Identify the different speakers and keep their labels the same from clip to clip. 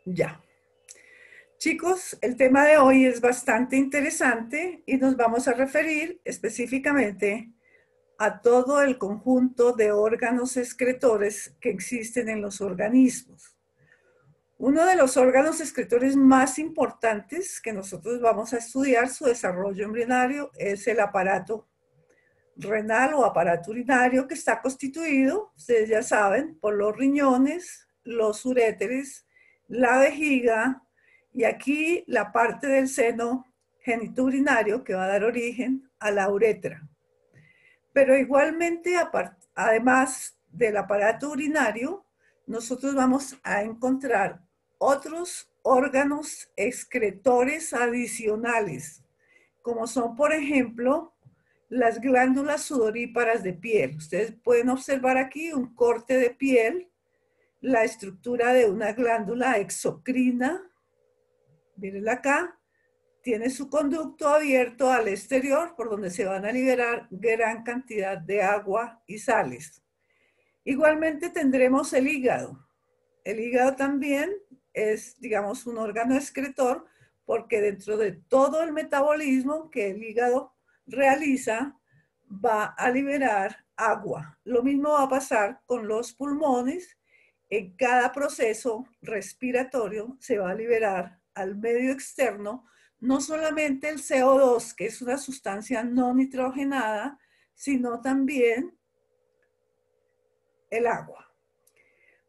Speaker 1: Ya. Chicos, el tema de hoy es bastante interesante y nos vamos a referir específicamente a todo el conjunto de órganos excretores que existen en los organismos. Uno de los órganos excretores más importantes que nosotros vamos a estudiar su desarrollo embrionario es el aparato renal o aparato urinario, que está constituido, ustedes ya saben, por los riñones, los uréteres, la vejiga y aquí la parte del seno genitourinario que va a dar origen a la uretra. Pero igualmente, además del aparato urinario, nosotros vamos a encontrar otros órganos excretores adicionales, como son, por ejemplo, las glándulas sudoríparas de piel. Ustedes pueden observar aquí un corte de piel, la estructura de una glándula exocrina. Mírenla acá. Tiene su conducto abierto al exterior por donde se van a liberar gran cantidad de agua y sales. Igualmente tendremos el hígado. El hígado también es, digamos, un órgano excretor porque dentro de todo el metabolismo que el hígado realiza va a liberar agua. Lo mismo va a pasar con los pulmones. En cada proceso respiratorio se va a liberar al medio externo no solamente el CO2, que es una sustancia no nitrogenada, sino también el agua.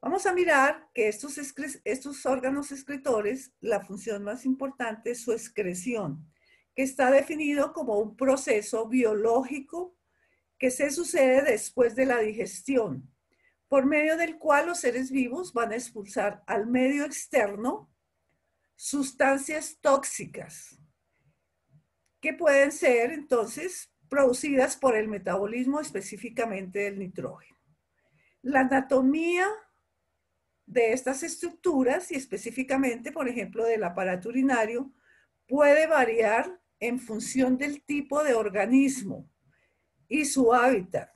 Speaker 1: Vamos a mirar que estos órganos excretores, la función más importante es su excreción, que está definido como un proceso biológico que se sucede después de la digestión, por medio del cual los seres vivos van a expulsar al medio externo sustancias tóxicas, que pueden ser entonces producidas por el metabolismo específicamente del nitrógeno. La anatomía de estas estructuras y específicamente, por ejemplo, del aparato urinario, puede variar en función del tipo de organismo y su hábitat.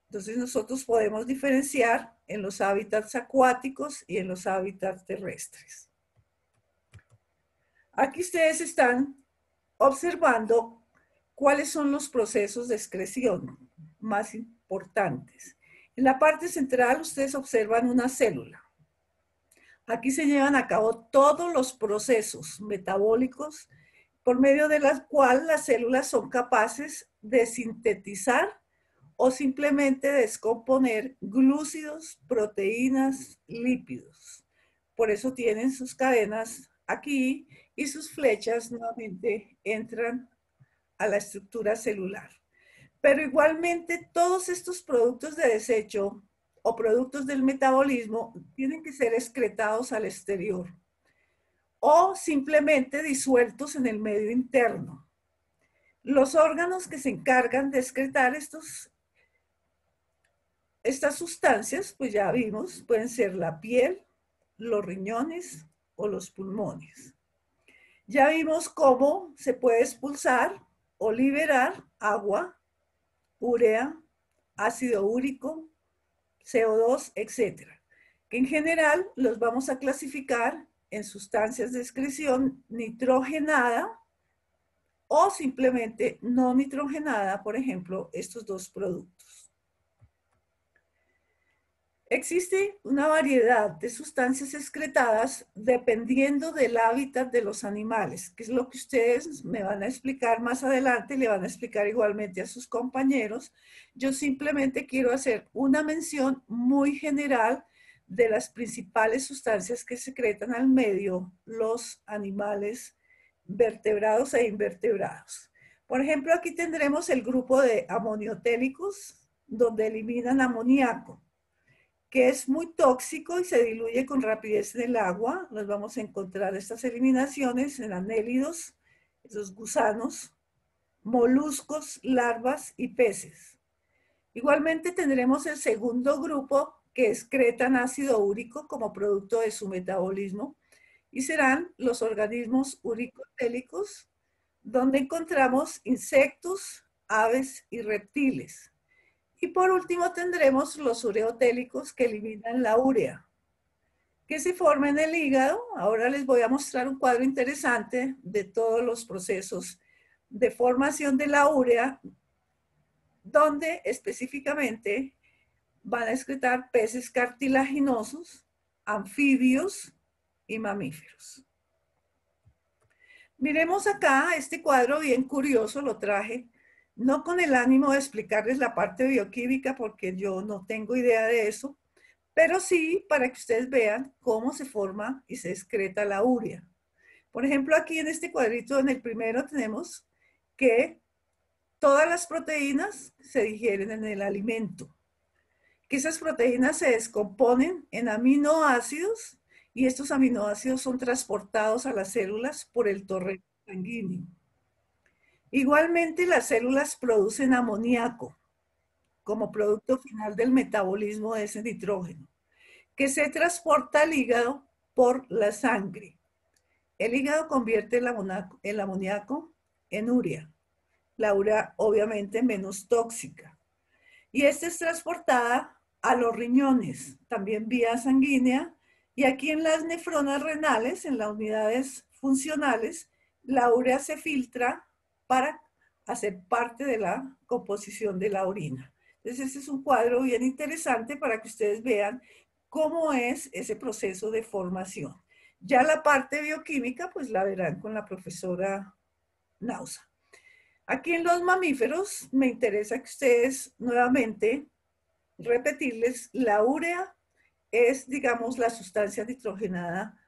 Speaker 1: Entonces nosotros podemos diferenciar en los hábitats acuáticos y en los hábitats terrestres. Aquí ustedes están observando cuáles son los procesos de excreción más importantes. En la parte central ustedes observan una célula. Aquí se llevan a cabo todos los procesos metabólicos por medio de los cuales las células son capaces de sintetizar o simplemente descomponer glúcidos, proteínas, lípidos. Por eso tienen sus cadenas aquí y sus flechas nuevamente entran a la estructura celular. Pero igualmente todos estos productos de desecho o productos del metabolismo tienen que ser excretados al exterior o simplemente disueltos en el medio interno. Los órganos que se encargan de excretar estas sustancias, pues ya vimos, pueden ser la piel, los riñones o los pulmones. Ya vimos cómo se puede expulsar o liberar agua, urea, ácido úrico, CO2, etcétera, que en general los vamos a clasificar en sustancias de excreción nitrogenada o simplemente no nitrogenada, por ejemplo, estos dos productos. Existe una variedad de sustancias excretadas dependiendo del hábitat de los animales, que es lo que ustedes me van a explicar más adelante y le van a explicar igualmente a sus compañeros. Yo simplemente quiero hacer una mención muy general de las principales sustancias que secretan al medio los animales vertebrados e invertebrados. Por ejemplo, aquí tendremos el grupo de amoniotélicos, donde eliminan amoníaco, que es muy tóxico y se diluye con rapidez en el agua. Nos vamos a encontrar estas eliminaciones en anélidos, esos gusanos, moluscos, larvas y peces. Igualmente tendremos el segundo grupo que excretan ácido úrico como producto de su metabolismo y serán los organismos uricotélicos, donde encontramos insectos, aves y reptiles. Y por último tendremos los ureotélicos que eliminan la urea. que se forma en el hígado. Ahora les voy a mostrar un cuadro interesante de todos los procesos de formación de la urea, donde específicamente van a excretar peces cartilaginosos, anfibios y mamíferos. Miremos acá este cuadro bien curioso, lo traje no con el ánimo de explicarles la parte bioquímica porque yo no tengo idea de eso, pero sí para que ustedes vean cómo se forma y se excreta la urea. Por ejemplo, aquí en este cuadrito, en el primero, tenemos que todas las proteínas se digieren en el alimento, que esas proteínas se descomponen en aminoácidos y estos aminoácidos son transportados a las células por el torrente sanguíneo. Igualmente, las células producen amoníaco como producto final del metabolismo de ese nitrógeno, que se transporta al hígado por la sangre. El hígado convierte el amoníaco en urea. La urea obviamente menos tóxica. Y esta es transportada a los riñones, también vía sanguínea, y aquí en las nefronas renales, en las unidades funcionales, la urea se filtra para hacer parte de la composición de la orina. Entonces, este es un cuadro bien interesante para que ustedes vean cómo es ese proceso de formación. Ya la parte bioquímica, pues la verán con la profesora Nausa. Aquí en los mamíferos me interesa que ustedes nuevamente repetirles, la urea es, digamos, la sustancia nitrogenada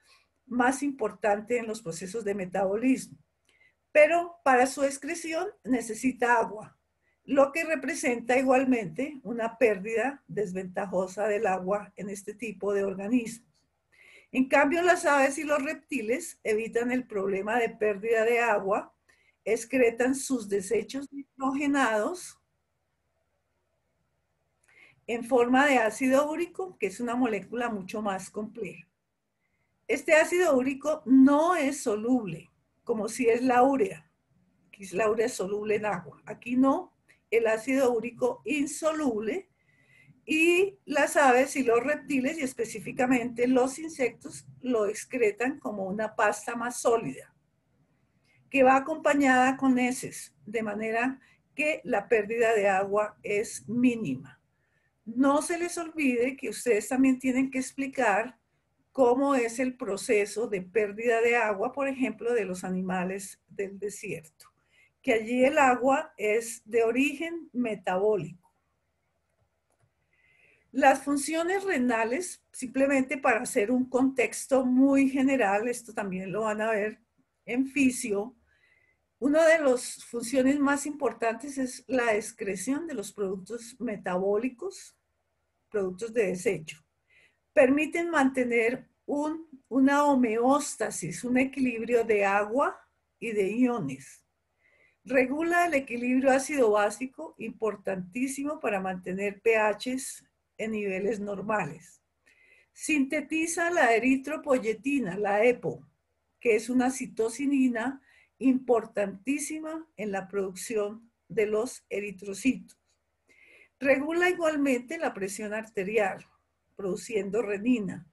Speaker 1: más importante en los procesos de metabolismo, pero para su excreción necesita agua, lo que representa igualmente una pérdida desventajosa del agua en este tipo de organismos. En cambio, las aves y los reptiles evitan el problema de pérdida de agua, excretan sus desechos nitrogenados en forma de ácido úrico, que es una molécula mucho más compleja. Este ácido úrico no es soluble, como si es la urea, que es la urea soluble en agua. Aquí no, el ácido úrico insoluble, y las aves y los reptiles, y específicamente los insectos, lo excretan como una pasta más sólida, que va acompañada con heces, de manera que la pérdida de agua es mínima. No se les olvide que ustedes también tienen que explicar cómo es el proceso de pérdida de agua, por ejemplo, de los animales del desierto, que allí el agua es de origen metabólico. Las funciones renales, simplemente para hacer un contexto muy general, esto también lo van a ver en fisio, una de las funciones más importantes es la excreción de los productos metabólicos, productos de desecho. Permiten mantener una homeostasis, un equilibrio de agua y de iones. Regula el equilibrio ácido-básico, importantísimo para mantener pHs en niveles normales. Sintetiza la eritropoyetina, la EPO, que es una citocinina importantísima en la producción de los eritrocitos. Regula igualmente la presión arterial, produciendo renina,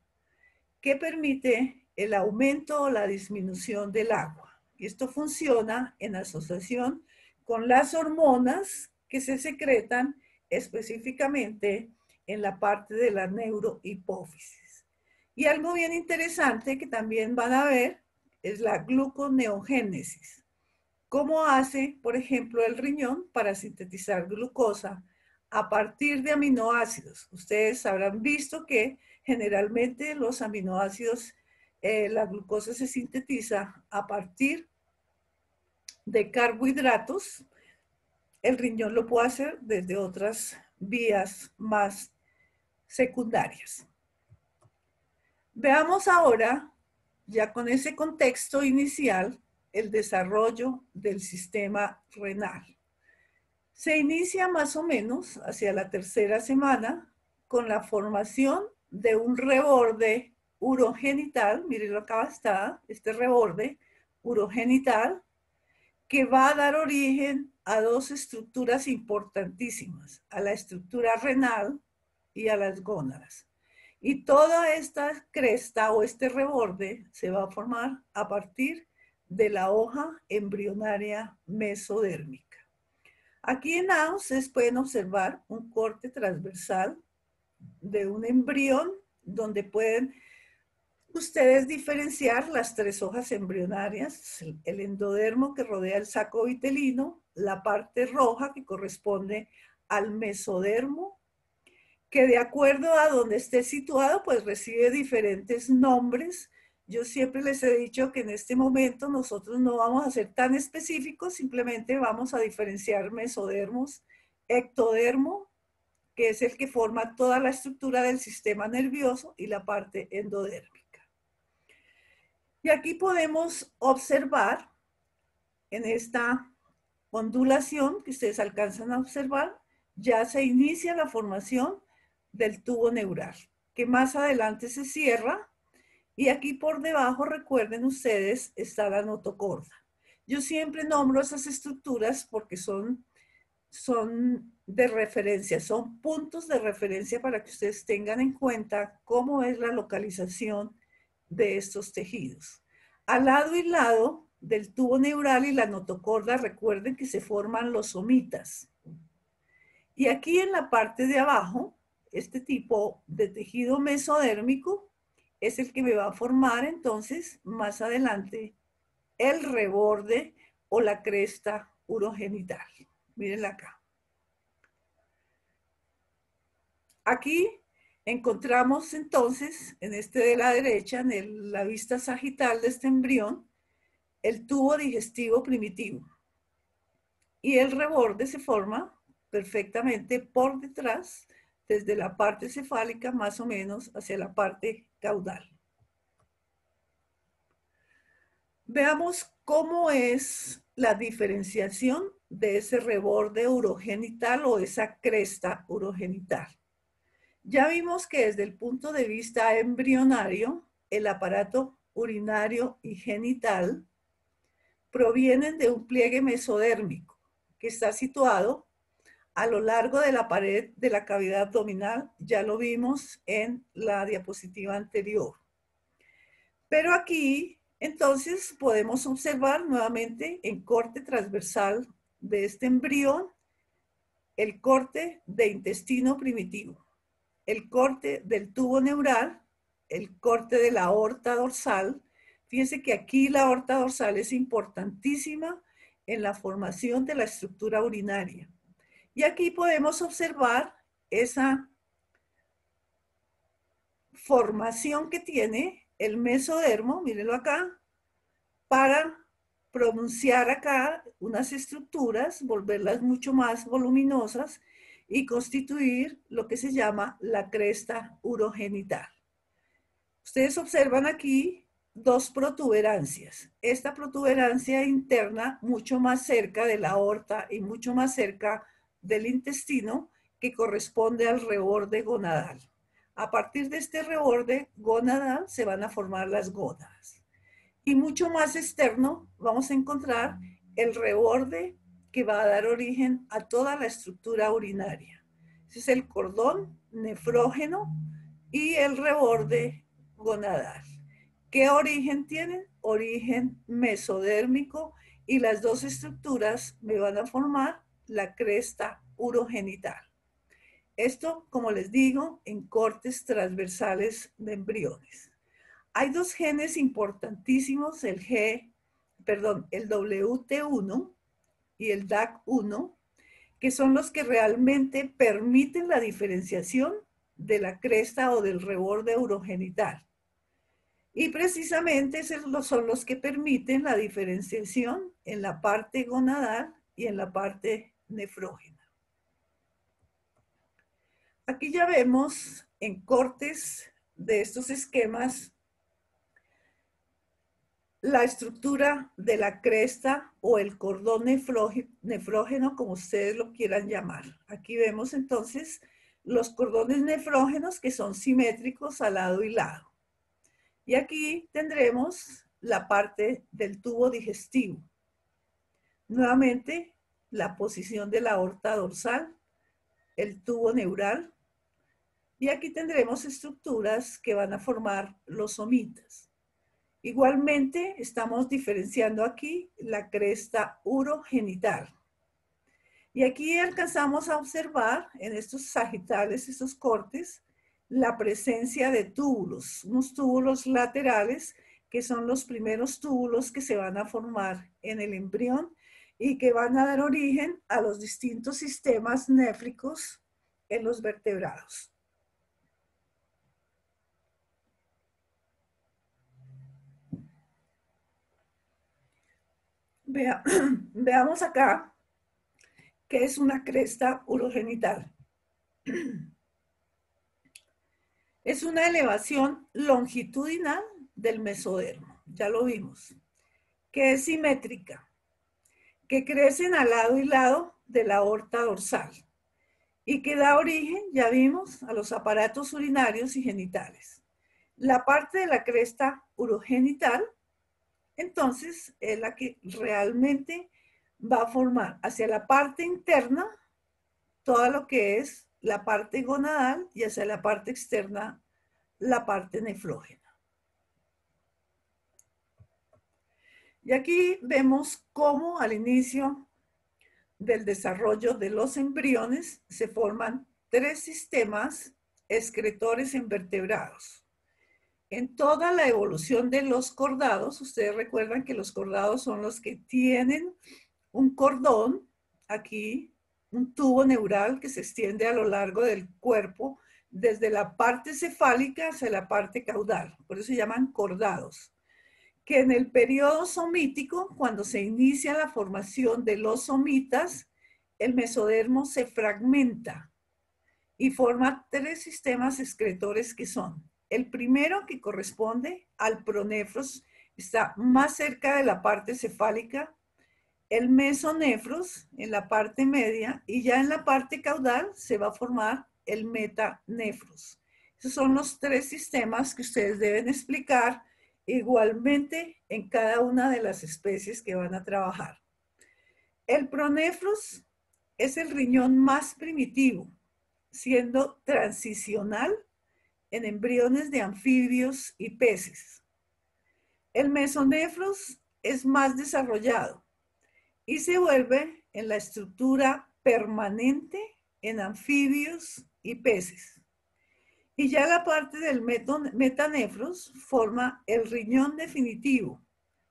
Speaker 1: que permite el aumento o la disminución del agua. Y esto funciona en asociación con las hormonas que se secretan específicamente en la parte de la neurohipófisis. Y algo bien interesante que también van a ver es la gluconeogénesis. ¿Cómo hace, por ejemplo, el riñón para sintetizar glucosa a partir de aminoácidos? Ustedes habrán visto que generalmente los aminoácidos, la glucosa se sintetiza a partir de carbohidratos. El riñón lo puede hacer desde otras vías más secundarias. Veamos ahora, ya con ese contexto inicial, el desarrollo del sistema renal. Se inicia más o menos hacia la tercera semana con la formación de un reborde urogenital, miren acá está, este reborde urogenital, que va a dar origen a dos estructuras importantísimas, a la estructura renal y a las gónadas. Y toda esta cresta o este reborde se va a formar a partir de la hoja embrionaria mesodérmica. Aquí en A ustedes pueden observar un corte transversal de un embrión donde pueden ustedes diferenciar las tres hojas embrionarias, el endodermo que rodea el saco vitelino, la parte roja que corresponde al mesodermo, que de acuerdo a donde esté situado, pues recibe diferentes nombres. Yo siempre les he dicho que en este momento nosotros no vamos a ser tan específicos, simplemente vamos a diferenciar mesodermos, ectodermo, que es el que forma toda la estructura del sistema nervioso, y la parte endodérmica. Y aquí podemos observar en esta ondulación que ustedes alcanzan a observar, ya se inicia la formación del tubo neural, que más adelante se cierra, y aquí por debajo, recuerden ustedes, está la notocorda. Yo siempre nombro esas estructuras porque son de referencia, son puntos de referencia para que ustedes tengan en cuenta cómo es la localización de estos tejidos. Al lado y lado del tubo neural y la notocorda, recuerden que se forman los somitas. Y aquí en la parte de abajo, este tipo de tejido mesodérmico es el que me va a formar entonces más adelante el reborde o la cresta urogenital. Mírenla acá. Aquí encontramos entonces, en este de la derecha, en la vista sagital de este embrión, el tubo digestivo primitivo. Y el reborde se forma perfectamente por detrás, desde la parte cefálica más o menos hacia la parte caudal. Veamos cómo es la diferenciación de ese reborde urogenital o esa cresta urogenital. Ya vimos que desde el punto de vista embrionario, el aparato urinario y genital provienen de un pliegue mesodérmico que está situado a lo largo de la pared de la cavidad abdominal. Ya lo vimos en la diapositiva anterior. Pero aquí, entonces, podemos observar nuevamente en corte transversal de este embrión el corte de intestino primitivo, el corte del tubo neural, el corte de la aorta dorsal. Fíjense que aquí la aorta dorsal es importantísima en la formación de la estructura urinaria. Y aquí podemos observar esa formación que tiene el mesodermo, mírenlo acá, para pronunciar acá unas estructuras, volverlas mucho más voluminosas y constituir lo que se llama la cresta urogenital. Ustedes observan aquí dos protuberancias. Esta protuberancia interna mucho más cerca de la aorta y mucho más cerca del intestino, que corresponde al reborde gonadal. A partir de este reborde gonadal se van a formar las gónadas. Y mucho más externo vamos a encontrar el reborde que va a dar origen a toda la estructura urinaria. Ese es el cordón nefrógeno y el reborde gonadal. ¿Qué origen tienen? Origen mesodérmico, y las dos estructuras me van a formar la cresta urogenital. Esto, como les digo, en cortes transversales de embriones. Hay dos genes importantísimos, el WT1 y el DAC1, que son los que realmente permiten la diferenciación de la cresta o del reborde urogenital. Y precisamente esos son los que permiten la diferenciación en la parte gonadal y en la parte nefrógena. Aquí ya vemos en cortes de estos esquemas la estructura de la cresta o el cordón nefrógeno, como ustedes lo quieran llamar. Aquí vemos entonces los cordones nefrógenos, que son simétricos a lado y lado. Y aquí tendremos la parte del tubo digestivo. Nuevamente, la posición de la aorta dorsal, el tubo neural, Y aquí tendremos estructuras que van a formar los somitas. Igualmente, estamos diferenciando aquí la cresta urogenital. Y aquí alcanzamos a observar en estos sagitales, estos cortes, la presencia de túbulos, unos túbulos laterales que son los primeros túbulos que se van a formar en el embrión y que van a dar origen a los distintos sistemas néfricos en los vertebrados. Veamos acá que es una cresta urogenital. Es una elevación longitudinal del mesodermo, ya lo vimos, que es simétrica, que crecen al lado y lado de la aorta dorsal y que da origen, ya vimos, a los aparatos urinarios y genitales. La parte de la cresta urogenital, entonces, es la que realmente va a formar hacia la parte interna todo lo que es la parte gonadal y hacia la parte externa la parte nefrógena. Y aquí vemos cómo al inicio del desarrollo de los embriones se forman tres sistemas excretores en vertebrados. En toda la evolución de los cordados, ustedes recuerdan que los cordados son los que tienen un cordón aquí, un tubo neural que se extiende a lo largo del cuerpo desde la parte cefálica hacia la parte caudal. Por eso se llaman cordados. Que en el periodo somítico, cuando se inicia la formación de los somitas, el mesodermo se fragmenta y forma tres sistemas excretores que son: el primero, que corresponde al pronefros, está más cerca de la parte cefálica; el mesonefros en la parte media, y ya en la parte caudal se va a formar el metanefros. Esos son los tres sistemas que ustedes deben explicar igualmente en cada una de las especies que van a trabajar. El pronefros es el riñón más primitivo, siendo transicional en embriones de anfibios y peces. El mesonefros es más desarrollado y se vuelve en la estructura permanente en anfibios y peces. Y ya la parte del metanefros forma el riñón definitivo,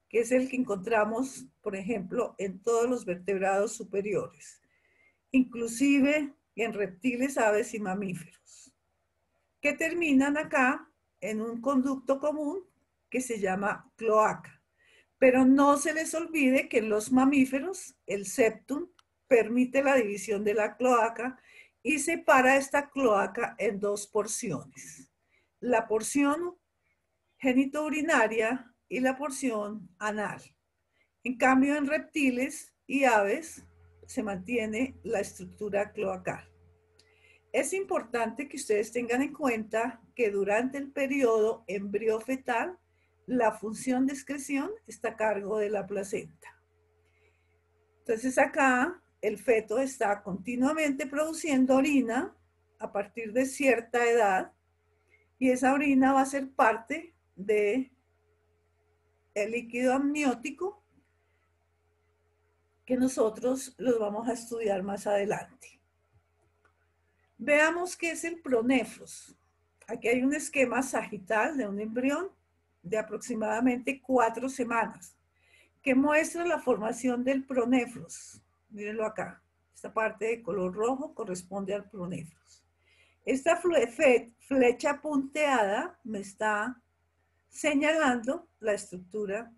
Speaker 1: que es el que encontramos, por ejemplo, en todos los vertebrados superiores, inclusive en reptiles, aves y mamíferos, que terminan acá en un conducto común que se llama cloaca. Pero no se les olvide que en los mamíferos el septum permite la división de la cloaca y separa esta cloaca en dos porciones: la porción genitourinaria y la porción anal. En cambio, en reptiles y aves se mantiene la estructura cloacal. Es importante que ustedes tengan en cuenta que durante el periodo embriofetal la función de excreción está a cargo de la placenta. Entonces acá el feto está continuamente produciendo orina a partir de cierta edad y esa orina va a ser parte del líquido amniótico que nosotros los vamos a estudiar más adelante. Veamos qué es el pronefros. Aquí hay un esquema sagital de un embrión de aproximadamente 4 semanas que muestra la formación del pronefros. Mírenlo acá. Esta parte de color rojo corresponde al pronefros. Esta flecha punteada me está señalando la estructura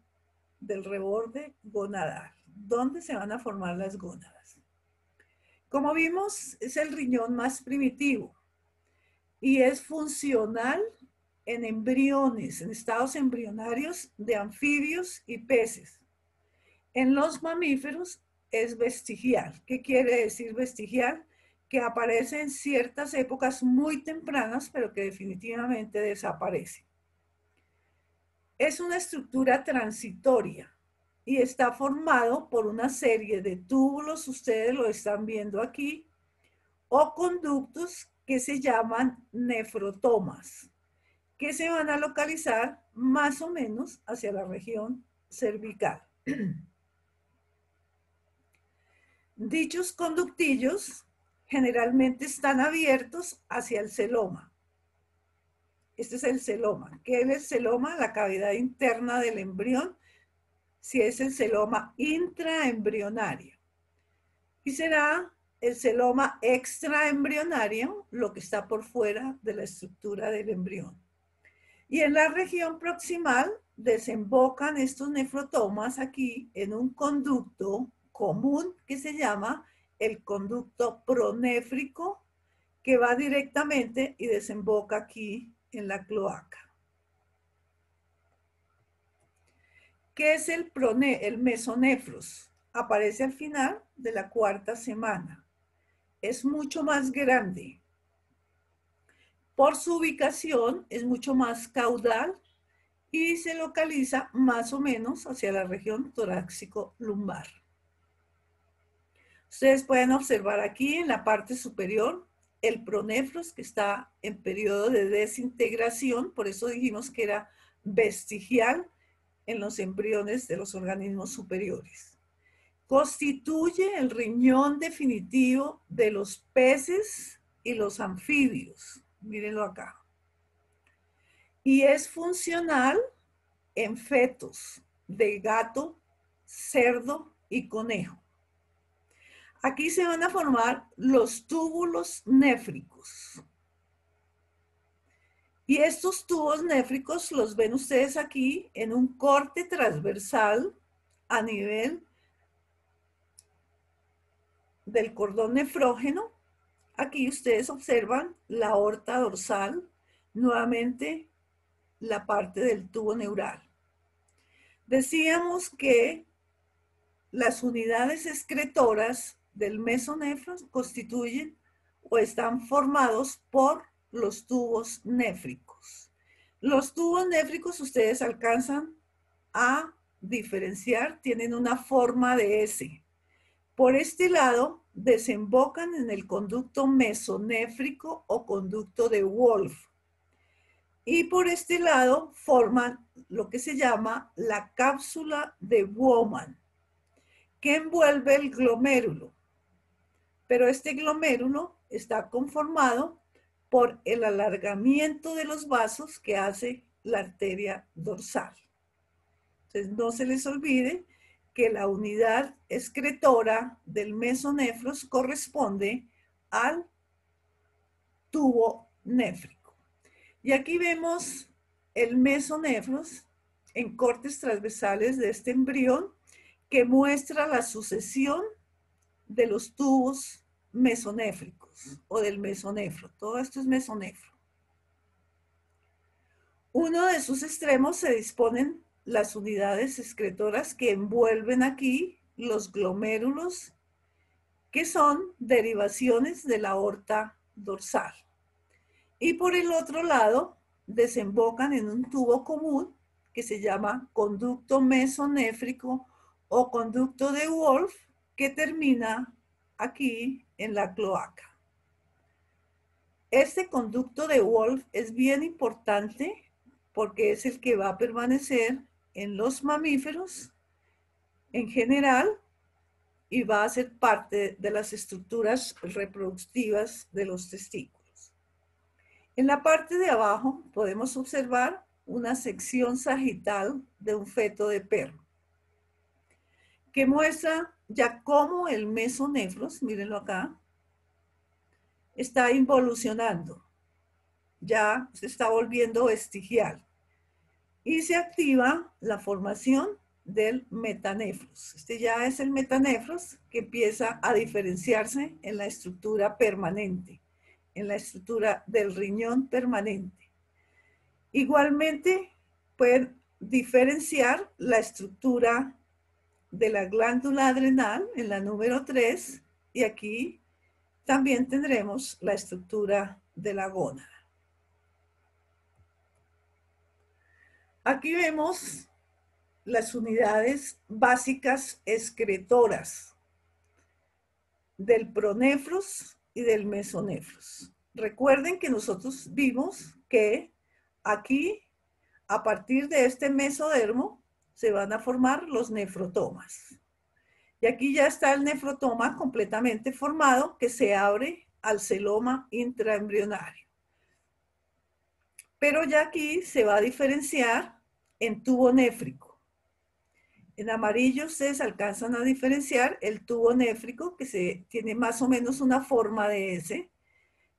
Speaker 1: del reborde gonadal, donde se van a formar las gónadas. Como vimos, es el riñón más primitivo y es funcional en embriones, en estados embrionarios de anfibios y peces. En los mamíferos es vestigial. ¿Qué quiere decir vestigial? Que aparece en ciertas épocas muy tempranas, pero que definitivamente desaparece. Es una estructura transitoria y está formado por una serie de túbulos, ustedes lo están viendo aquí, o conductos que se llaman nefrotomas, que se van a localizar más o menos hacia la región cervical. Dichos conductillos generalmente están abiertos hacia el celoma. Este es el celoma. ¿Qué es el celoma? La cavidad interna del embrión, si es el celoma intraembrionario. Y será el celoma extraembrionario, lo que está por fuera de la estructura del embrión. Y en la región proximal desembocan estos nefrotomas aquí en un conducto común que se llama el conducto pronéfrico, que va directamente y desemboca aquí en la cloaca. ¿Qué es el mesonefros? Aparece al final de la cuarta semana. Es mucho más grande. Por su ubicación es mucho más caudal y se localiza más o menos hacia la región torácico-lumbar. Ustedes pueden observar aquí en la parte superior el pronefros, que está en periodo de desintegración, por eso dijimos que era vestigial en los embriones de los organismos superiores. Constituye el riñón definitivo de los peces y los anfibios. Mírenlo acá. Y es funcional en fetos de gato, cerdo y conejo. Aquí se van a formar los túbulos néfricos. Y estos tubos néfricos los ven ustedes aquí en un corte transversal a nivel del cordón nefrógeno. Aquí ustedes observan la aorta dorsal, nuevamente la parte del tubo neural. Decíamos que las unidades excretoras del mesonefros constituyen o están formados por los tubos néfricos. Los tubos néfricos ustedes alcanzan a diferenciar, tienen una forma de S. Por este lado desembocan en el conducto mesonéfrico o conducto de Wolff. Y por este lado forman lo que se llama la cápsula de Bowman, que envuelve el glomérulo. Pero este glomérulo está conformado por el alargamiento de los vasos que hace la arteria dorsal. Entonces, no se les olvide que la unidad excretora del mesonefros corresponde al tubo néfrico. Y aquí vemos el mesonefros en cortes transversales de este embrión que muestra la sucesión de los tubos mesonéfricos o del mesonefro. Todo esto es mesonefro. Uno de sus extremos se disponen las unidades excretoras que envuelven aquí los glomérulos, que son derivaciones de la aorta dorsal. Y por el otro lado desembocan en un tubo común que se llama conducto mesonéfrico o conducto de Wolff, que termina aquí en la cloaca. Este conducto de Wolff es bien importante porque es el que va a permanecer en los mamíferos en general y va a ser parte de las estructuras reproductivas de los testículos. En la parte de abajo podemos observar una sección sagital de un feto de perro, que muestra ya cómo el mesonefros, mírenlo acá, está involucionando, ya se está volviendo vestigial y se activa la formación del metanefros. Este ya es el metanefros que empieza a diferenciarse en la estructura permanente, en la estructura del riñón permanente. Igualmente pueden diferenciar la estructura de la glándula adrenal en la número 3 y aquí también tendremos la estructura de la gónada. Aquí vemos las unidades básicas excretoras del pronefros y del mesonefros. recuerden que nosotros vimos que aquí, a partir de este mesodermo, se van a formar los nefrotomas. Y aquí ya está el nefrotoma completamente formado que se abre al celoma intraembrionario. Pero ya aquí se va a diferenciar en tubo néfrico. En amarillo ustedes alcanzan a diferenciar el tubo néfrico que tiene más o menos una forma de S,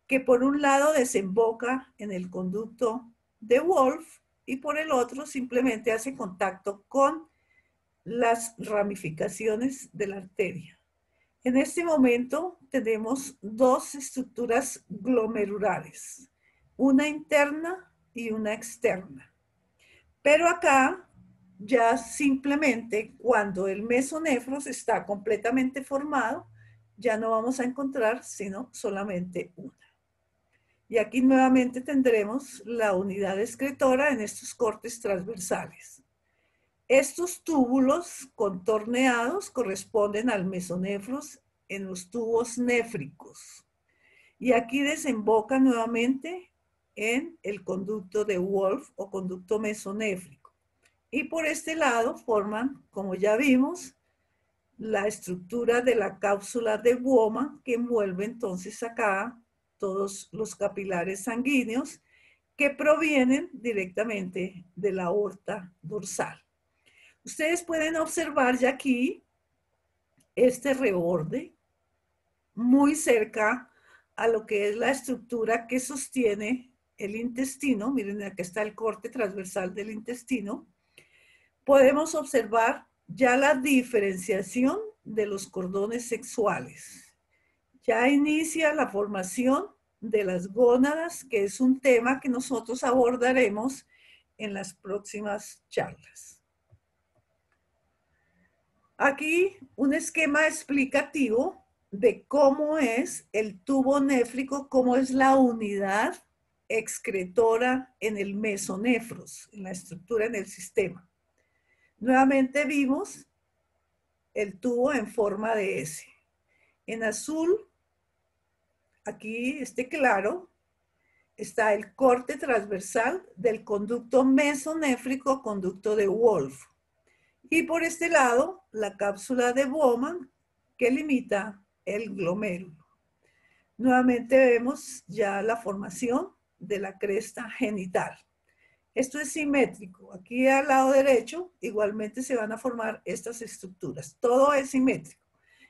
Speaker 1: que por un lado desemboca en el conducto de Wolff y por el otro simplemente hace contacto con las ramificaciones de la arteria. En este momento tenemos dos estructuras glomerulares, una interna y una externa. Pero acá ya simplemente cuando el mesonefros está completamente formado, ya no vamos a encontrar sino solamente una. Y aquí nuevamente tendremos la unidad excretora en estos cortes transversales. Estos túbulos contorneados corresponden al mesonefros en los tubos néfricos. Y aquí desemboca nuevamente en el conducto de Wolff o conducto mesonéfrico. Y por este lado forman, como ya vimos, la estructura de la cápsula de Bowman que envuelve entonces acá todos los capilares sanguíneos que provienen directamente de la aorta dorsal. Ustedes pueden observar ya aquí este reborde muy cerca a lo que es la estructura que sostiene el intestino. Miren, aquí está el corte transversal del intestino. Podemos observar ya la diferenciación de los cordones sexuales. Ya inicia la formación de las gónadas, que es un tema que nosotros abordaremos en las próximas charlas. Aquí un esquema explicativo de cómo es el tubo néfrico, cómo es la unidad excretora en el mesonefros, en la estructura en el sistema. Nuevamente vimos el tubo en forma de S. En azul, aquí claro, está el corte transversal del conducto mesonéfrico, conducto de Wolff. Y por este lado, la cápsula de Bowman que limita el glomérulo. Nuevamente vemos ya la formación de la cresta genital. Esto es simétrico. Aquí al lado derecho igualmente se van a formar estas estructuras. Todo es simétrico.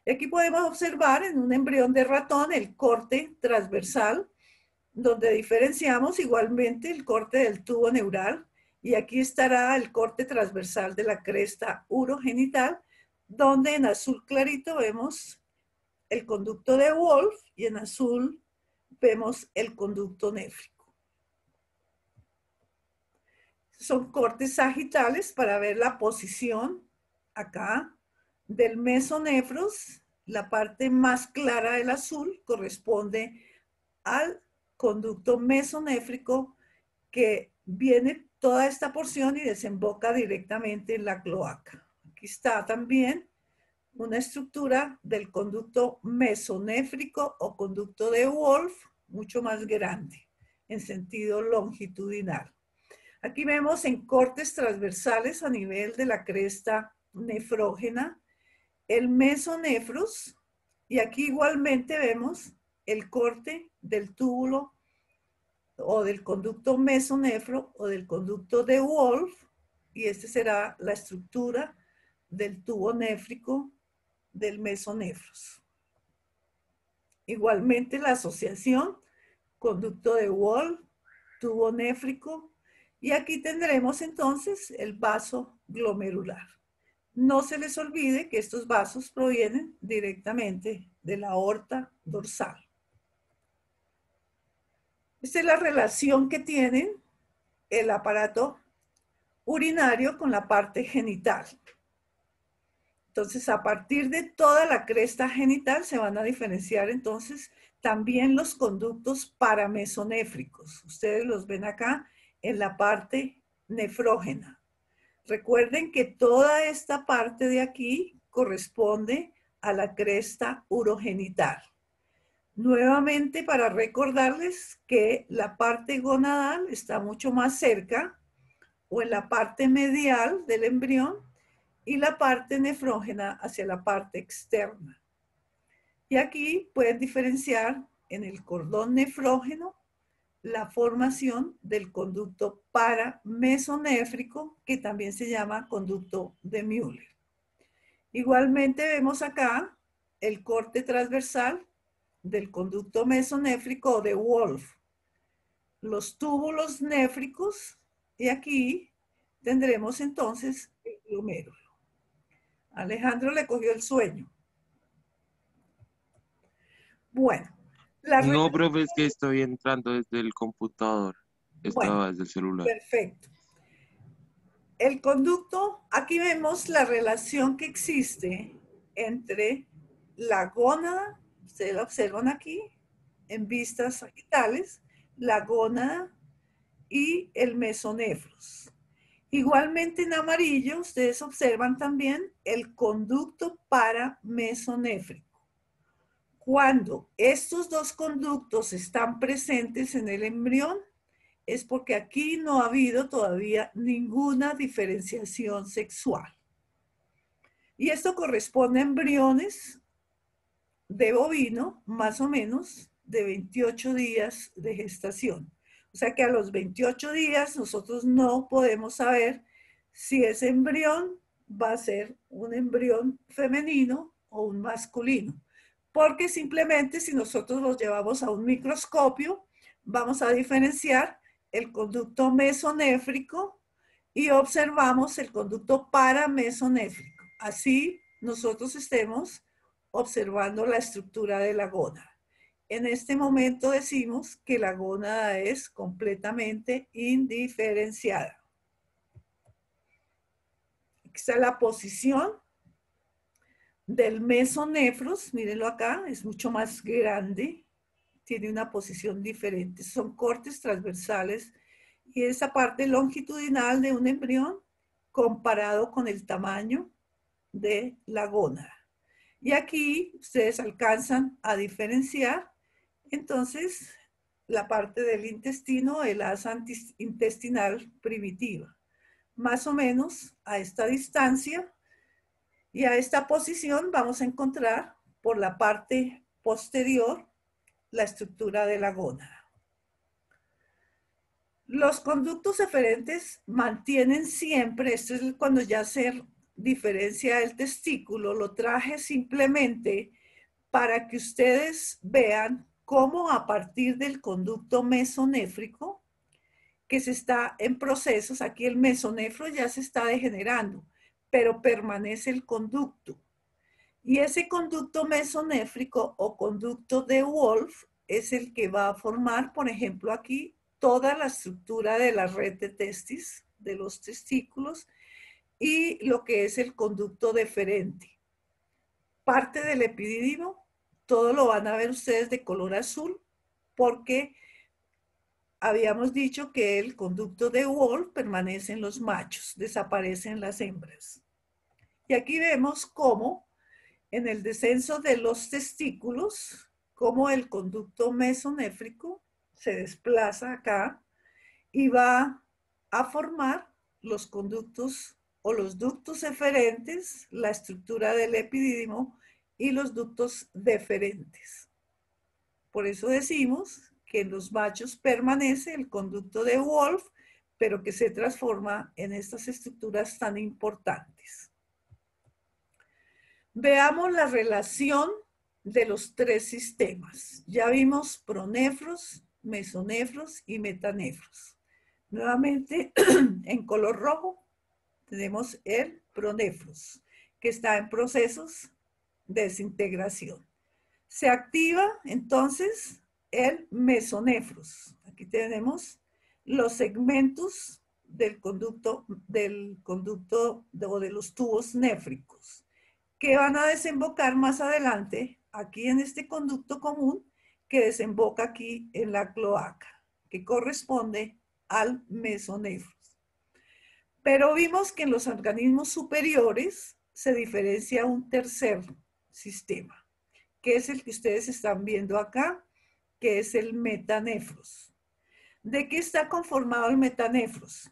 Speaker 1: Y aquí podemos observar en un embrión de ratón el corte transversal, donde diferenciamos igualmente el corte del tubo neural. Y aquí estará el corte transversal de la cresta urogenital, donde en azul clarito vemos el conducto de Wolff y en azul vemos el conducto néfrico. Son cortes sagitales para ver la posición acá del mesonefros. La parte más clara del azul corresponde al conducto mesonéfrico que viene toda esta porción y desemboca directamente en la cloaca. Aquí está también una estructura del conducto mesonéfrico o conducto de Wolff mucho más grande en sentido longitudinal. Aquí vemos en cortes transversales a nivel de la cresta nefrógena el mesonefros y aquí igualmente vemos el corte del túbulo o del conducto mesonefro o del conducto de Wolff y esta será la estructura del tubo néfrico del mesonefros. Igualmente la asociación conducto de Wolff, tubo néfrico y aquí tendremos entonces el vaso glomerular. No se les olvide que estos vasos provienen directamente de la aorta dorsal. Esta es la relación que tienen el aparato urinario con la parte genital. Entonces, a partir de toda la cresta genital se van a diferenciar entonces también los conductos paramesonéfricos. Ustedes los ven acá en la parte nefrógena. Recuerden que toda esta parte de aquí corresponde a la cresta urogenital. Nuevamente, para recordarles que la parte gonadal está mucho más cerca o en la parte medial del embrión y la parte nefrógena hacia la parte externa. Y aquí pueden diferenciar en el cordón nefrógeno la formación del conducto paramesonéfrico, que también se llama conducto de Müller. Igualmente vemos acá el corte transversal del conducto mesonéfrico o de Wolff, los túbulos néfricos, y aquí tendremos entonces el glomérulo. Alejandro le cogió el sueño. Bueno,
Speaker 2: No, profe, es que estoy entrando desde el computador.
Speaker 1: bueno,
Speaker 2: Estaba desde el celular.
Speaker 1: perfecto. El conducto, aquí vemos la relación que existe entre la gónada, ustedes la observan aquí, en vistas sagitales, la gónada y el mesonefros. Igualmente en amarillo, ustedes observan también el conducto paramesonéfrico. Cuando estos dos conductos están presentes en el embrión, es porque aquí no ha habido todavía ninguna diferenciación sexual. Y esto corresponde a embriones de bovino, más o menos de 28 días de gestación. O sea que a los 28 días nosotros no podemos saber si ese embrión va a ser un embrión femenino o un masculino. Porque simplemente si nosotros los llevamos a un microscopio, vamos a diferenciar el conducto mesonéfrico y observamos el conducto paramesonéfrico. Así nosotros estemos observando la estructura de la gónada. En este momento decimos que la gónada es completamente indiferenciada. Aquí está la posición del mesonefros, mírenlo acá, es mucho más grande, tiene una posición diferente, son cortes transversales y esa parte longitudinal de un embrión comparado con el tamaño de la gónada. Y aquí ustedes alcanzan a diferenciar entonces la parte del intestino, el asa intestinal primitiva, más o menos a esta distancia. Y a esta posición vamos a encontrar por la parte posterior la estructura de la gónada. Los conductos eferentes mantienen siempre, esto es cuando ya se diferencia el testículo, lo traje simplemente para que ustedes vean cómo a partir del conducto mesonéfrico, que se está en procesos, aquí el mesonefro ya se está degenerando, pero permanece el conducto. Y ese conducto mesonéfrico o conducto de Wolff es el que va a formar, por ejemplo, aquí toda la estructura de la red de testis, de los testículos, y lo que es el conducto deferente. Parte del epidídimo, todo lo van a ver ustedes de color azul, porque habíamos dicho que el conducto de Wolff permanece en los machos, desaparece en las hembras. Y aquí vemos cómo en el descenso de los testículos, cómo el conducto mesonéfrico se desplaza acá y va a formar los conductos o los ductos eferentes, la estructura del epidídimo y los ductos deferentes. Por eso decimos que en los machos permanece el conducto de Wolff, pero que se transforma en estas estructuras tan importantes. Veamos la relación de los tres sistemas. Ya vimos pronefros, mesonefros y metanefros. Nuevamente, en color rojo, tenemos el pronefros, que está en procesos de desintegración. Se activa entonces el mesonefros. Aquí tenemos los segmentos del conducto o de los tubos néfricos, que van a desembocar más adelante aquí en este conducto común que desemboca aquí en la cloaca, que corresponde al mesonefros. Pero vimos que en los organismos superiores se diferencia un tercer sistema, que es el que ustedes están viendo acá, que es el metanefros. ¿De qué está conformado el metanefros?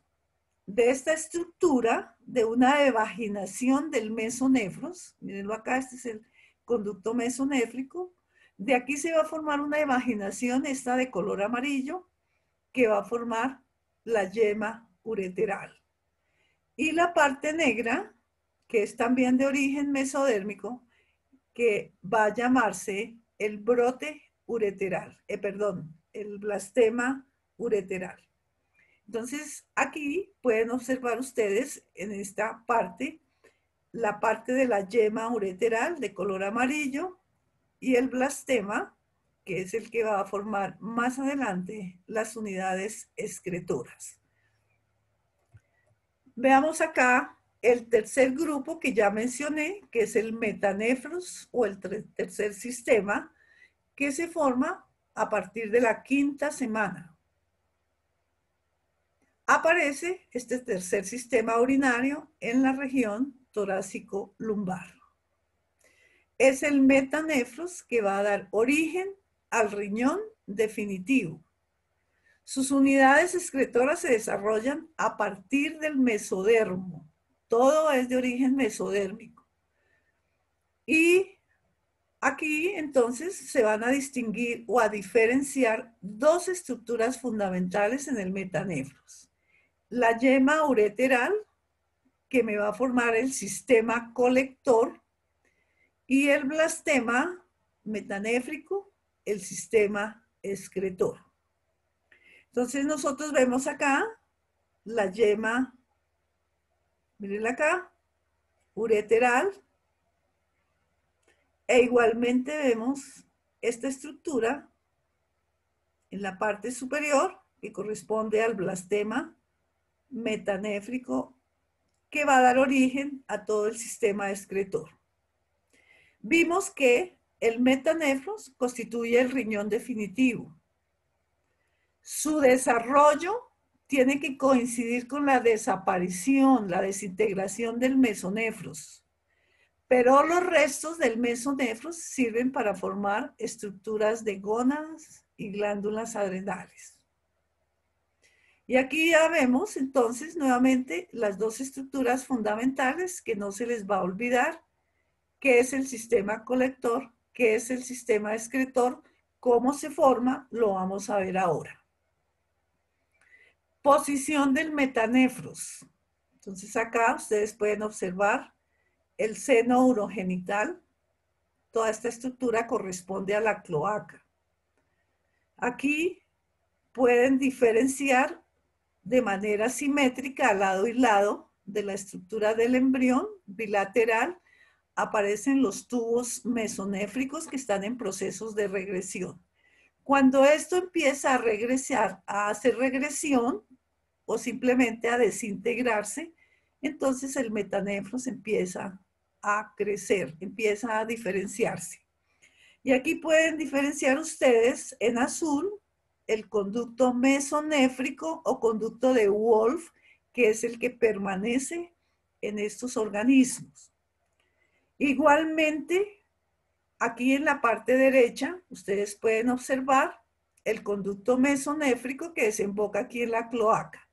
Speaker 1: De esta estructura de una evaginación del mesonefros. Mírenlo acá, este es el conducto mesonéfrico. De aquí se va a formar una evaginación, esta de color amarillo, que va a formar la yema ureteral. Y la parte negra, que es también de origen mesodérmico, que va a llamarse el brote ureteral, el blastema ureteral. Entonces, aquí pueden observar ustedes en esta parte, la parte de la yema ureteral de color amarillo y el blastema, que es el que va a formar más adelante las unidades excretoras. Veamos acá el tercer grupo que ya mencioné, que es el metanefros o el tercer sistema, que se forma a partir de la quinta semana. Aparece este tercer sistema urinario en la región torácico-lumbar. Es el metanefros que va a dar origen al riñón definitivo. Sus unidades excretoras se desarrollan a partir del mesodermo. Todo es de origen mesodérmico. Y aquí entonces se van a distinguir o a diferenciar dos estructuras fundamentales en el metanefros. La yema ureteral, que me va a formar el sistema colector, y el blastema metanéfrico, el sistema excretor. Entonces nosotros vemos acá la yema, miren acá, ureteral, e igualmente vemos esta estructura en la parte superior que corresponde al blastema metanéfrico, que va a dar origen a todo el sistema excretor. Vimos que el metanefros constituye el riñón definitivo. Su desarrollo tiene que coincidir con la desaparición, la desintegración del mesonefros. Pero los restos del mesonefros sirven para formar estructuras de gónadas y glándulas adrenales. Y aquí ya vemos entonces nuevamente las dos estructuras fundamentales que no se les va a olvidar, que es el sistema colector, que es el sistema excretor. Cómo se forma lo vamos a ver ahora. Posición del metanefros. Entonces acá ustedes pueden observar el seno urogenital. Toda esta estructura corresponde a la cloaca. Aquí pueden diferenciar de manera simétrica al lado y lado de la estructura del embrión bilateral. Aparecen los tubos mesonéfricos que están en procesos de regresión. Cuando esto empieza a regresar, a hacer regresión o simplemente a desintegrarse, entonces el metanefros empieza a crecer, empieza a diferenciarse. Y aquí pueden diferenciar ustedes en azul el conducto mesonéfrico o conducto de Wolff, que es el que permanece en estos organismos. Igualmente, aquí en la parte derecha, ustedes pueden observar el conducto mesonéfrico que desemboca aquí en la cloaca.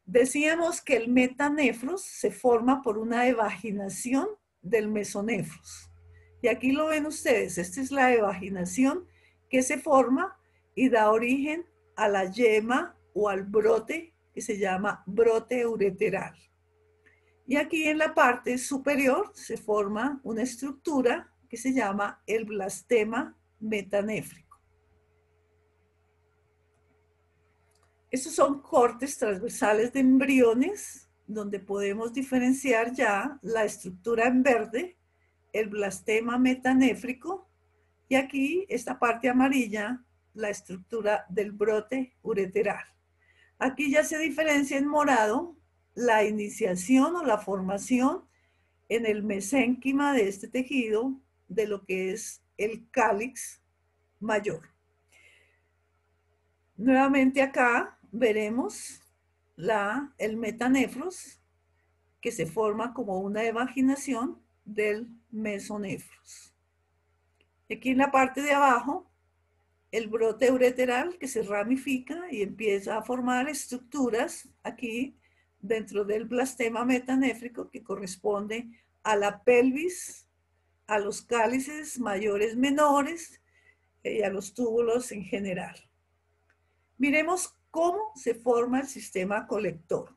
Speaker 1: Decíamos que el metanefros se forma por una evaginación del mesonefros. Y aquí lo ven ustedes, esta es la evaginación que se forma y da origen a la yema o al brote que se llama brote ureteral. Y aquí en la parte superior se forma una estructura que se llama el blastema metanéfrico. Estos son cortes transversales de embriones donde podemos diferenciar ya la estructura en verde, el blastema metanéfrico, y aquí esta parte amarilla, la estructura del brote ureteral. Aquí ya se diferencia en morado la iniciación o la formación en el mesénquima de este tejido de lo que es el cáliz mayor. Nuevamente acá veremos el metanefros que se forma como una evaginación del mesonefros. Y aquí en la parte de abajo, el brote ureteral que se ramifica y empieza a formar estructuras aquí dentro del blastema metanéfrico que corresponde a la pelvis, a los cálices mayores menores y a los túbulos en general. Miremos cómo se forma el sistema colector.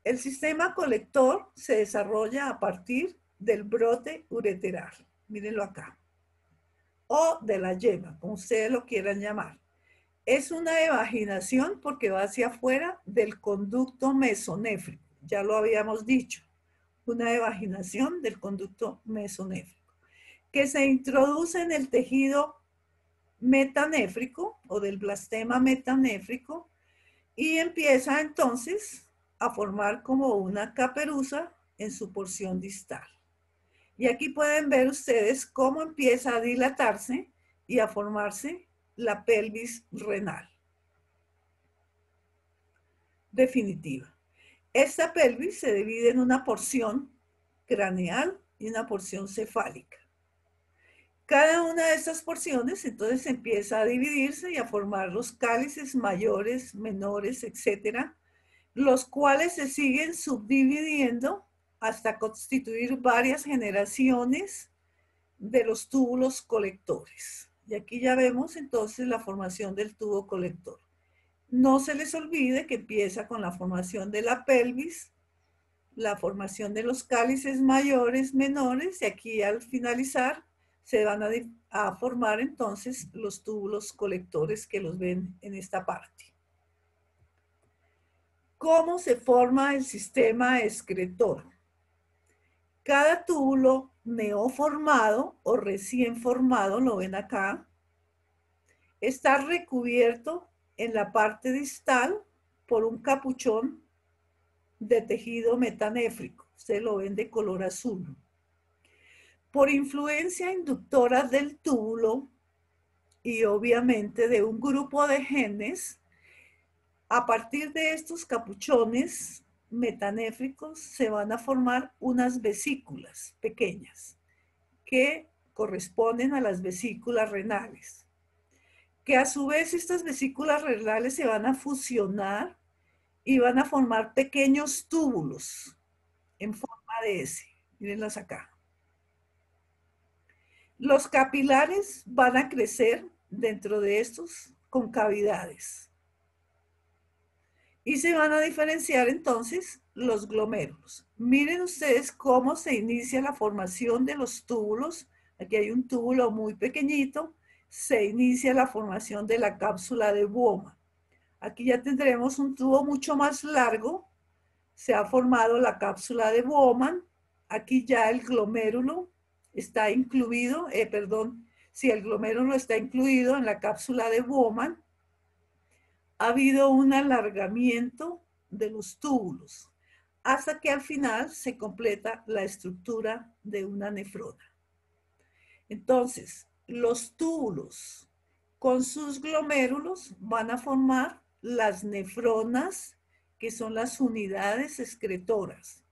Speaker 1: El sistema colector se desarrolla a partir del brote ureteral. Mírenlo acá. O de la yema, como ustedes lo quieran llamar. Es una evaginación porque va hacia afuera del conducto mesonéfrico. Ya lo habíamos dicho. Una evaginación del conducto mesonéfrico. Que se introduce en el tejido metanéfrico o del blastema metanéfrico y empieza entonces a formar como una caperuza en su porción distal. Y aquí pueden ver ustedes cómo empieza a dilatarse y a formarse la pelvis renal definitiva. Esta pelvis se divide en una porción craneal y una porción cefálica. Cada una de estas porciones entonces empieza a dividirse y a formar los cálices mayores, menores, etcétera, los cuales se siguen subdividiendo hasta constituir varias generaciones de los túbulos colectores. Y aquí ya vemos entonces la formación del tubo colector. No se les olvide que empieza con la formación de la pelvis, la formación de los cálices mayores, menores, y aquí al finalizar se van a formar entonces los túbulos colectores que los ven en esta parte. ¿Cómo se forma el sistema excretor? Cada túbulo neoformado o recién formado, lo ven acá, está recubierto en la parte distal por un capuchón de tejido metanéfrico. Ustedes lo ven de color azul. Por influencia inductora del túbulo y obviamente de un grupo de genes, a partir de estos capuchones metanéfricos se van a formar unas vesículas pequeñas que corresponden a las vesículas renales, que a su vez estas vesículas renales se van a fusionar y van a formar pequeños túbulos en forma de S. Mírenlas acá. Los capilares van a crecer dentro de estos con cavidades. Y se van a diferenciar entonces los glomérulos. Miren ustedes cómo se inicia la formación de los túbulos. Aquí hay un túbulo muy pequeñito. Se inicia la formación de la cápsula de Bowman. Aquí ya tendremos un tubo mucho más largo. Se ha formado la cápsula de Bowman. Aquí ya el glomérulo está incluido, si el glomérulo está incluido en la cápsula de Bowman, ha habido un alargamiento de los túbulos hasta que al final se completa la estructura de una nefrona. Entonces, los túbulos con sus glomérulos van a formar las nefronas, que son las unidades excretoras,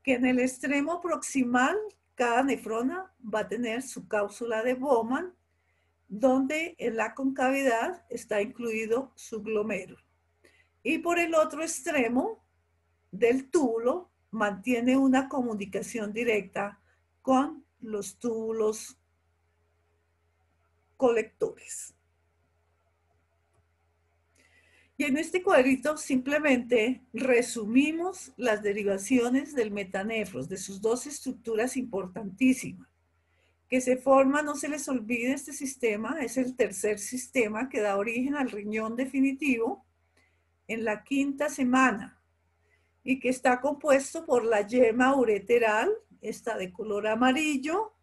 Speaker 1: que en el extremo proximal cada nefrona va a tener su cápsula de Bowman, donde en la concavidad está incluido su glomérulo. Y por el otro extremo del túbulo mantiene una comunicación directa con los túbulos colectores. Y en este cuadrito simplemente resumimos las derivaciones del metanefros, de sus dos estructuras importantísimas, que se forma, no se les olvide, este sistema es el tercer sistema que da origen al riñón definitivo en la quinta semana y que está compuesto por la yema ureteral, esta de color amarillo,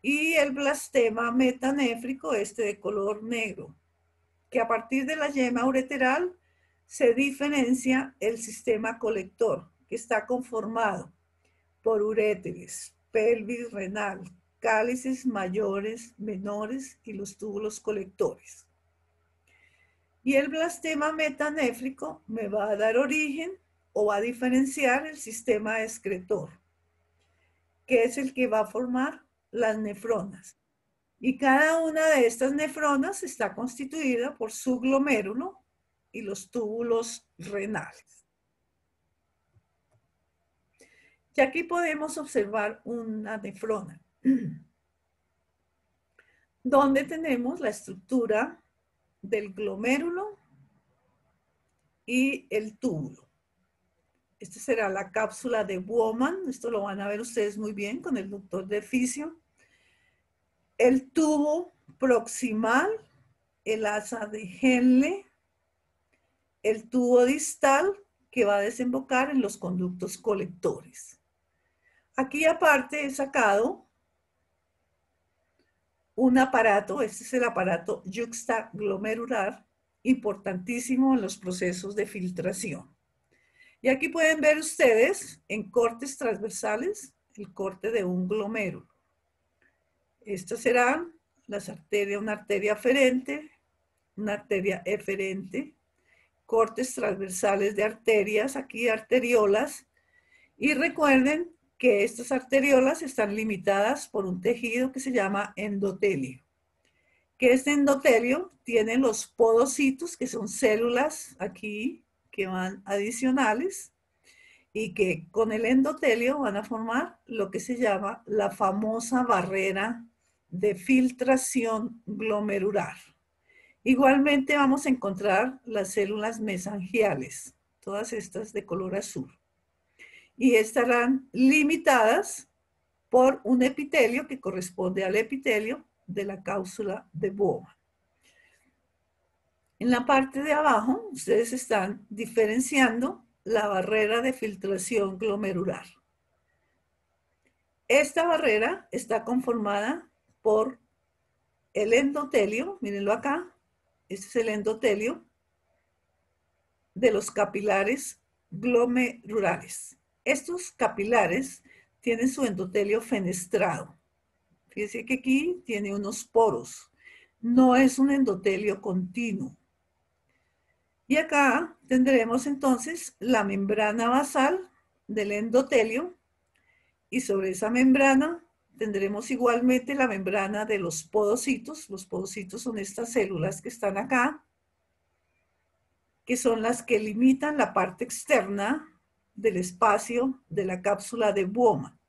Speaker 1: y el blastema metanéfrico, este de color negro, que a partir de la yema ureteral se diferencia el sistema colector, que está conformado por uréteres, pelvis renal, cálices mayores, menores y los túbulos colectores. Y el blastema metanéfrico me va a dar origen o va a diferenciar el sistema excretor, que es el que va a formar las nefronas. Y cada una de estas nefronas está constituida por su glomérulo y los túbulos renales. Y aquí podemos observar una nefrona, donde tenemos la estructura del glomérulo y el túbulo. Esta será la cápsula de Bowman. Esto lo van a ver ustedes muy bien con el doctor de fisio. El tubo proximal, el asa de Henle, el tubo distal que va a desembocar en los conductos colectores. Aquí aparte he sacado un aparato, este es el aparato yuxtaglomerular, importantísimo en los procesos de filtración. Y aquí pueden ver ustedes en cortes transversales el corte de un glomérulo. Estas serán las arterias, una arteria aferente, una arteria eferente, cortes transversales de arterias, aquí arteriolas, y recuerden que estas arteriolas están limitadas por un tejido que se llama endotelio. Que este endotelio tiene los podocitos, que son células aquí que van adicionales y que con el endotelio van a formar lo que se llama la famosa barrera de filtración glomerular. Igualmente vamos a encontrar las células mesangiales, todas estas de color azul. Y estarán limitadas por un epitelio que corresponde al epitelio de la cápsula de Bowman. En la parte de abajo, ustedes están diferenciando la barrera de filtración glomerular. Esta barrera está conformada por el endotelio, mírenlo acá, este es el endotelio de los capilares glomerulares. Estos capilares tienen su endotelio fenestrado. Fíjense que aquí tiene unos poros. No es un endotelio continuo. Y acá tendremos entonces la membrana basal del endotelio y sobre esa membrana tendremos igualmente la membrana de los podocitos. Los podocitos son estas células que están acá, que son las que limitan la parte externa del espacio de la cápsula de Bowman.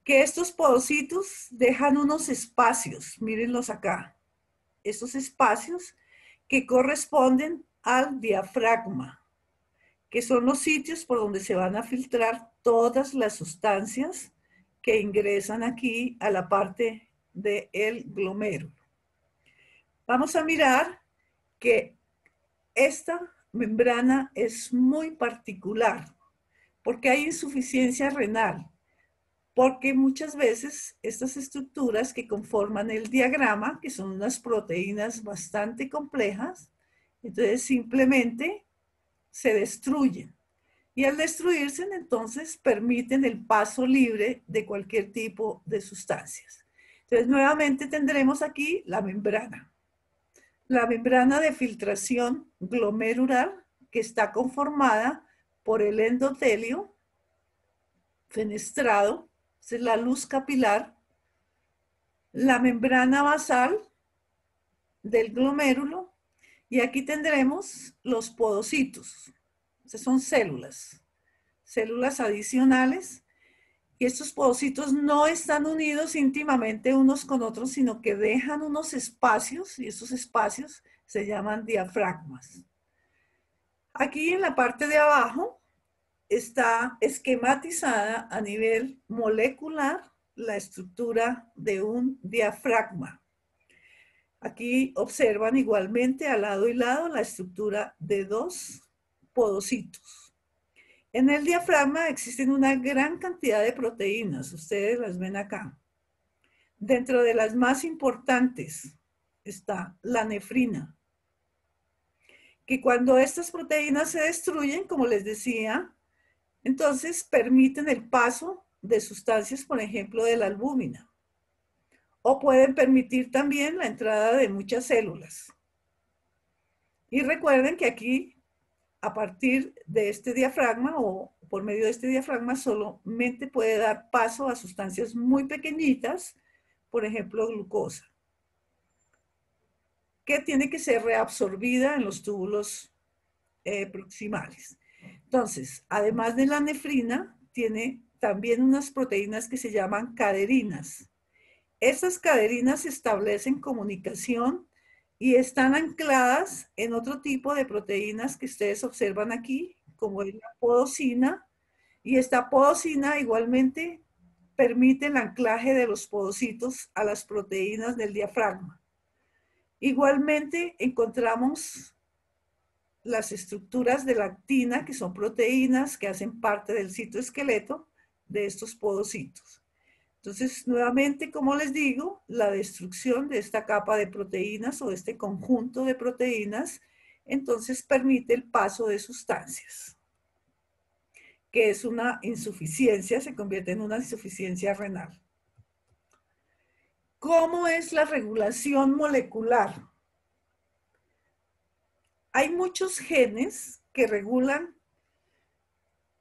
Speaker 1: Que estos podocitos dejan unos espacios, mírenlos acá, estos espacios que corresponden al diafragma, que son los sitios por donde se van a filtrar todas las sustancias que ingresan aquí a la parte del glomérulo. Vamos a mirar que esta membrana es muy particular porque hay insuficiencia renal, porque muchas veces estas estructuras que conforman el diagrama, que son unas proteínas bastante complejas, entonces simplemente se destruyen. Y al destruirse, entonces permiten el paso libre de cualquier tipo de sustancias. Entonces nuevamente tendremos aquí la membrana. La membrana de filtración glomerular que está conformada por el endotelio fenestrado, es la luz capilar, la membrana basal del glomérulo y aquí tendremos los podocitos. Estas son células adicionales y estos podocitos no están unidos íntimamente unos con otros, sino que dejan unos espacios y esos espacios se llaman diafragmas. Aquí en la parte de abajo está esquematizada a nivel molecular la estructura de un diafragma. Aquí observan igualmente al lado y lado la estructura de dos podocitos. En el diafragma existen una gran cantidad de proteínas, ustedes las ven acá. Dentro de las más importantes está la nefrina, que cuando estas proteínas se destruyen, como les decía, entonces permiten el paso de sustancias, por ejemplo, de la albúmina. O pueden permitir también la entrada de muchas células. Y recuerden que aquí, a partir de este diafragma o por medio de este diafragma solamente puede dar paso a sustancias muy pequeñitas, por ejemplo, glucosa, que tiene que ser reabsorbida en los túbulos proximales. Entonces, además de la nefrina, tiene también unas proteínas que se llaman caderinas. Esas caderinas establecen comunicación y están ancladas en otro tipo de proteínas que ustedes observan aquí, como es la podosina, y esta podosina igualmente permite el anclaje de los podocitos a las proteínas del diafragma. Igualmente encontramos las estructuras de la actina, que son proteínas que hacen parte del citoesqueleto de estos podocitos. Entonces, nuevamente, como les digo, la destrucción de esta capa de proteínas o este conjunto de proteínas, entonces permite el paso de sustancias, que es una insuficiencia, se convierte en una insuficiencia renal. ¿Cómo es la regulación molecular? Hay muchos genes que regulan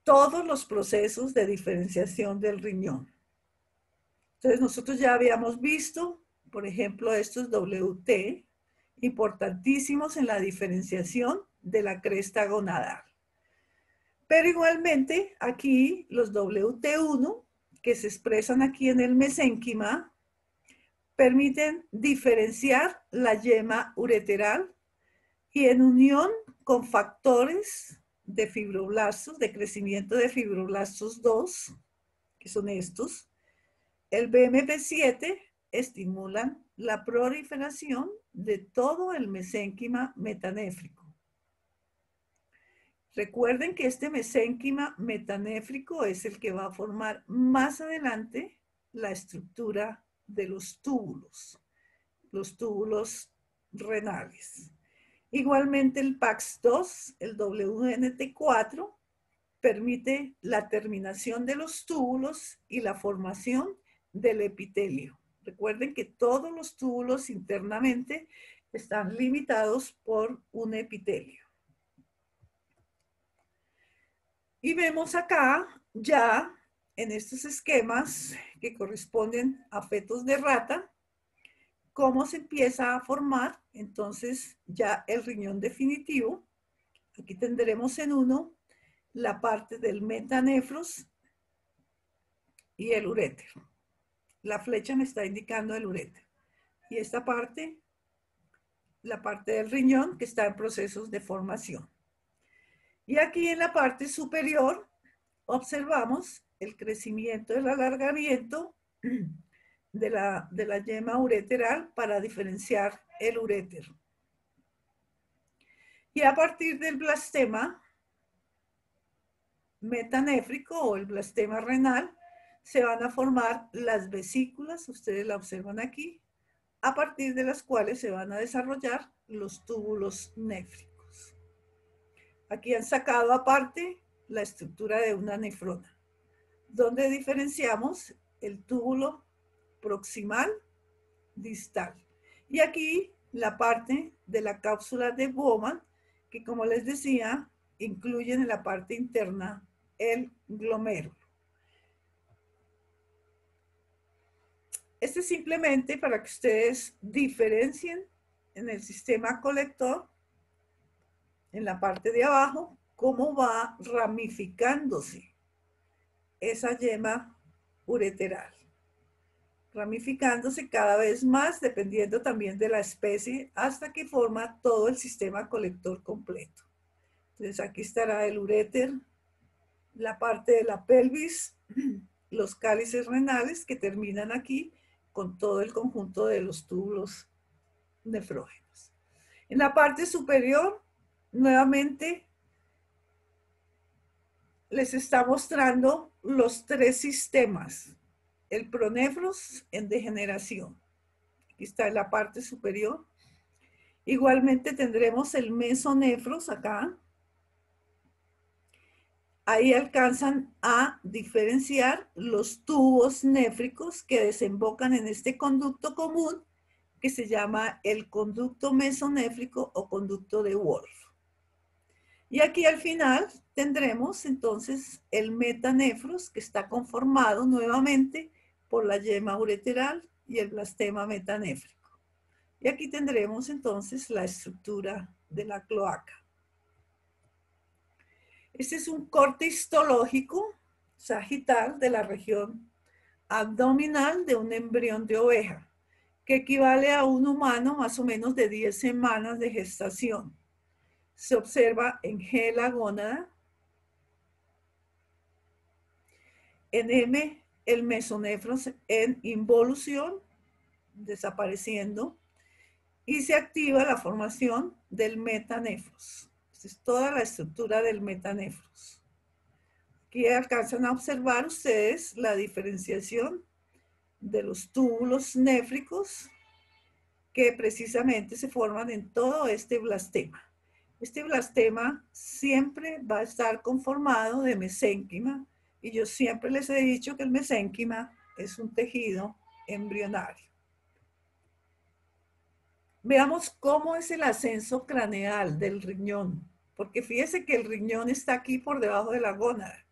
Speaker 1: todos los procesos de diferenciación del riñón. Entonces nosotros ya habíamos visto, por ejemplo, estos WT, importantísimos en la diferenciación de la cresta gonadal. Pero igualmente aquí los WT1, que se expresan aquí en el mesénquima, permiten diferenciar la yema ureteral y en unión con factores de fibroblastos, de crecimiento de fibroblastos 2, que son estos, el BMP7 estimulan la proliferación de todo el mesénquima metanéfrico. Recuerden que este mesénquima metanéfrico es el que va a formar más adelante la estructura de los túbulos renales. Igualmente el PAX2, el WNT4, permite la terminación de los túbulos y la formación del epitelio. Recuerden que todos los túbulos internamente están limitados por un epitelio. Y vemos acá ya en estos esquemas que corresponden a fetos de rata, cómo se empieza a formar entonces ya el riñón definitivo. Aquí tendremos en uno la parte del metanefros y el uréter. La flecha me está indicando el uréter. Y esta parte, la parte del riñón que está en procesos de formación. Y aquí en la parte superior observamos el crecimiento, el alargamiento de la yema ureteral para diferenciar el uréter. Y a partir del blastema metanéfrico o el blastema renal, se van a formar las vesículas, ustedes la observan aquí, a partir de las cuales se van a desarrollar los túbulos néfricos. Aquí han sacado aparte la estructura de una nefrona, donde diferenciamos el túbulo proximal distal. Y aquí la parte de la cápsula de Bowman, que como les decía, incluyen en la parte interna el glomérulo. Este es simplemente para que ustedes diferencien en el sistema colector, en la parte de abajo, cómo va ramificándose esa yema ureteral. Ramificándose cada vez más, dependiendo también de la especie, hasta que forma todo el sistema colector completo. Entonces aquí estará el uréter, la parte de la pelvis, los cálices renales que terminan aquí con todo el conjunto de los túbulos nefrógenos. En la parte superior, nuevamente, les está mostrando los tres sistemas. El pronefros en degeneración. Aquí está en la parte superior. Igualmente tendremos el mesonefros acá. Ahí alcanzan a diferenciar los tubos néfricos que desembocan en este conducto común que se llama el conducto mesonéfrico o conducto de Wolff. Y aquí al final tendremos entonces el metanefros, que está conformado nuevamente por la yema ureteral y el blastema metanéfrico. Y aquí tendremos entonces la estructura de la cloaca. Este es un corte histológico sagital de la región abdominal de un embrión de oveja, que equivale a un humano más o menos de 10 semanas de gestación. Se observa en G la gónada, en M el mesonefros en involución, desapareciendo, y se activa la formación del metanefros. Esta es toda la estructura del metanefros. Aquí alcanzan a observar ustedes la diferenciación de los túbulos néfricos que precisamente se forman en todo este blastema. Este blastema siempre va a estar conformado de mesénquima, y yo siempre les he dicho que el mesénquima es un tejido embrionario. Veamos cómo es el ascenso craneal del riñón, porque fíjese que el riñón está aquí por debajo de la gónada.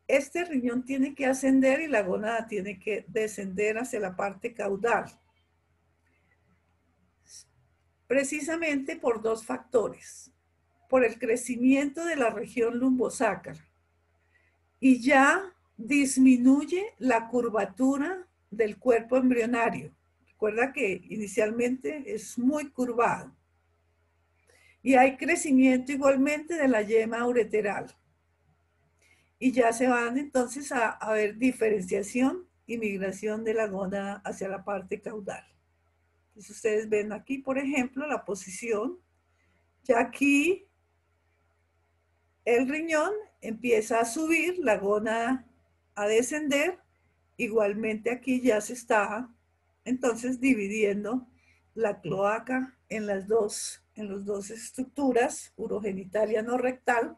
Speaker 1: Este riñón tiene que ascender y la gónada tiene que descender hacia la parte caudal. Precisamente por dos factores. Por el crecimiento de la región lumbosacra, y ya disminuye la curvatura del cuerpo embrionario. Recuerda que inicialmente es muy curvado. Y hay crecimiento igualmente de la yema ureteral. Y ya se van entonces a ver diferenciación y migración de la gónada hacia la parte caudal. Entonces ustedes ven aquí, por ejemplo, la posición. Ya aquí el riñón empieza a subir, la gónada a descender. Igualmente aquí ya se está entonces dividiendo la cloaca en las dos estructuras, urogenital y anorrectal.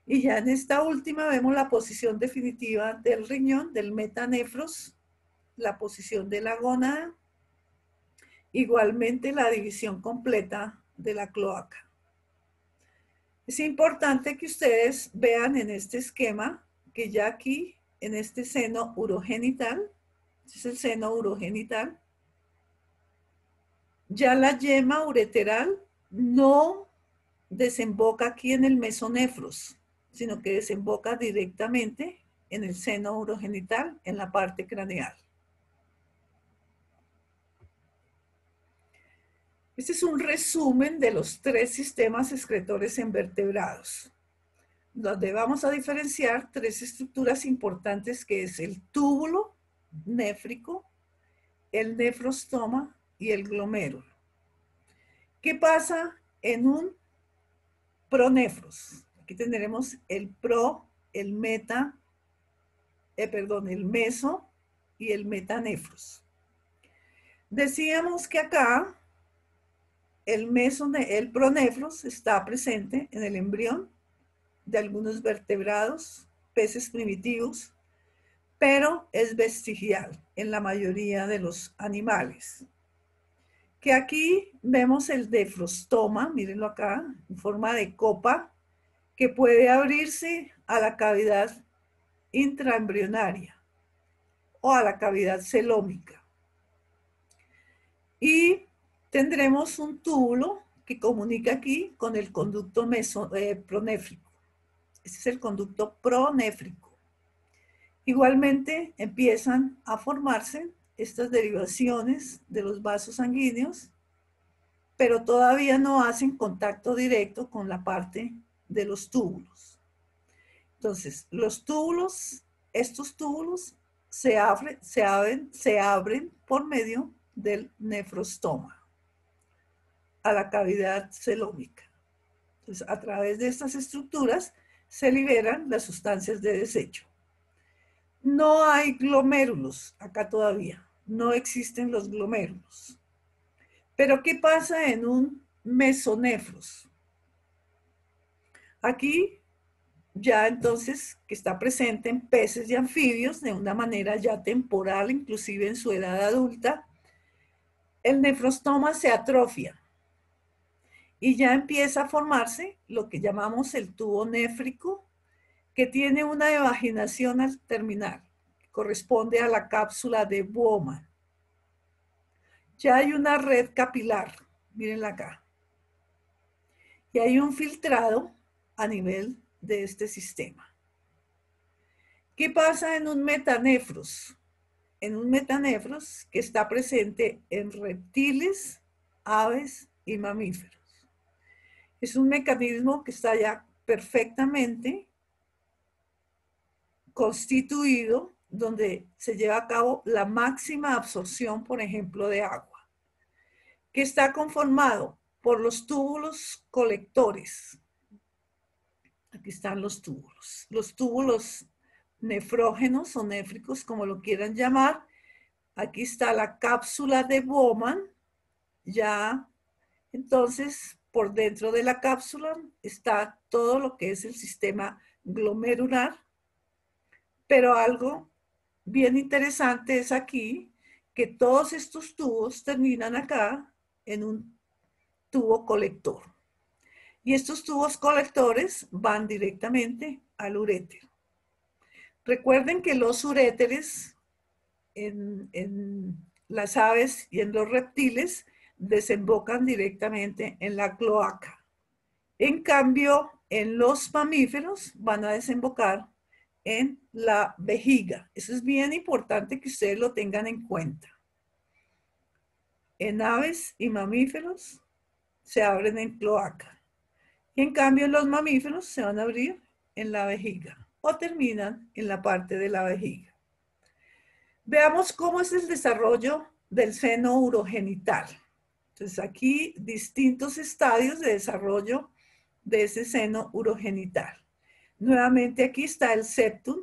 Speaker 1: Y ya en esta última vemos la posición definitiva del riñón, del metanefros, la posición de la gónada, igualmente la división completa de la cloaca. Es importante que ustedes vean en este esquema que ya aquí, en este seno urogenital, este es el seno urogenital, ya la yema ureteral no desemboca aquí en el mesonefros, sino que desemboca directamente en el seno urogenital, en la parte craneal. Este es un resumen de los 3 sistemas excretores en vertebrados, donde vamos a diferenciar 3 estructuras importantes, que es el túbulo néfrico, el nefrostoma y el glomérulo. ¿Qué pasa en un pronefros? Aquí tendremos el pro, el meta, el meso y el metanefros. Decíamos que acá el pronefros está presente en el embrión de algunos vertebrados, peces primitivos, pero es vestigial en la mayoría de los animales. Que aquí vemos el nefrostoma, mírenlo acá, en forma de copa, que puede abrirse a la cavidad intraembrionaria o a la cavidad celómica. Y tendremos un túbulo que comunica aquí con el conducto pronéfrico. Este es el conducto pronéfrico. Igualmente empiezan a formarse estas derivaciones de los vasos sanguíneos, pero todavía no hacen contacto directo con la parte de los túbulos. Entonces, los túbulos, estos túbulos se abren por medio del nefrostoma a la cavidad celómica. Entonces, a través de estas estructuras se liberan las sustancias de desecho. No hay glomérulos acá todavía, no existen los glomérulos. Pero ¿qué pasa en un mesonefros? Aquí ya entonces, que está presente en peces y anfibios de una manera ya temporal, inclusive en su edad adulta, el nefrostoma se atrofia y ya empieza a formarse lo que llamamos el tubo néfrico, que tiene una evaginación al terminar, que corresponde a la cápsula de Bowman. Ya hay una red capilar, mírenla acá, y hay un filtrado a nivel de este sistema. ¿Qué pasa en un metanefros? En un metanefros que está presente en reptiles, aves y mamíferos. Es un mecanismo que está ya perfectamente constituido, donde se lleva a cabo la máxima absorción, por ejemplo, de agua, que está conformado por los túbulos colectores. Aquí están los túbulos nefrógenos o néfricos, como lo quieran llamar. Aquí está la cápsula de Bowman, ya. Entonces, por dentro de la cápsula está todo lo que es el sistema glomerular, pero algo bien interesante es aquí que todos estos tubos terminan acá en un tubo colector. Y estos tubos colectores van directamente al uréter. Recuerden que los uréteres en las aves y en los reptiles desembocan directamente en la cloaca. En cambio, en los mamíferos van a desembocar en la vejiga. Eso es bien importante que ustedes lo tengan en cuenta. En aves y mamíferos se abren en cloaca. Y en cambio, en los mamíferos se van a abrir en la vejiga o terminan en la parte de la vejiga. Veamos cómo es el desarrollo del seno urogenital. Entonces, aquí distintos estadios de desarrollo de ese seno urogenital. Nuevamente aquí está el septum,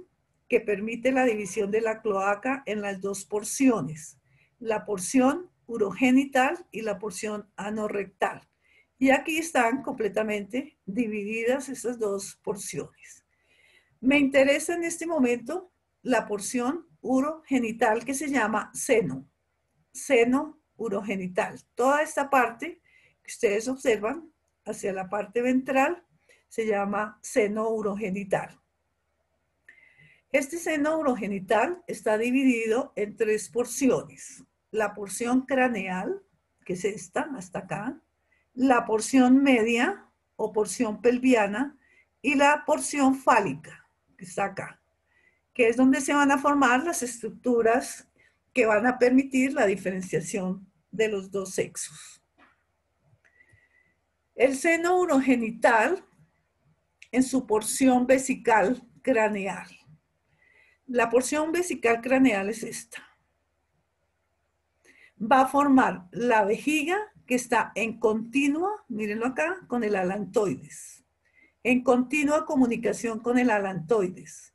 Speaker 1: que permite la división de la cloaca en las dos porciones, la porción urogenital y la porción anorrectal. Y aquí están completamente divididas esas dos porciones. Me interesa en este momento la porción urogenital que se llama seno, seno urogenital. Toda esta parte que ustedes observan hacia la parte ventral se llama seno urogenital. Este seno urogenital está dividido en tres porciones. La porción craneal, que es esta, hasta acá, la porción media o porción pelviana y la porción fálica, que está acá, que es donde se van a formar las estructuras que van a permitir la diferenciación de los dos sexos. El seno urogenital en su porción vesical craneal. La porción vesical craneal es esta. Va a formar la vejiga que está en continua, mírenlo acá, con el alantoides. En continua comunicación con el alantoides.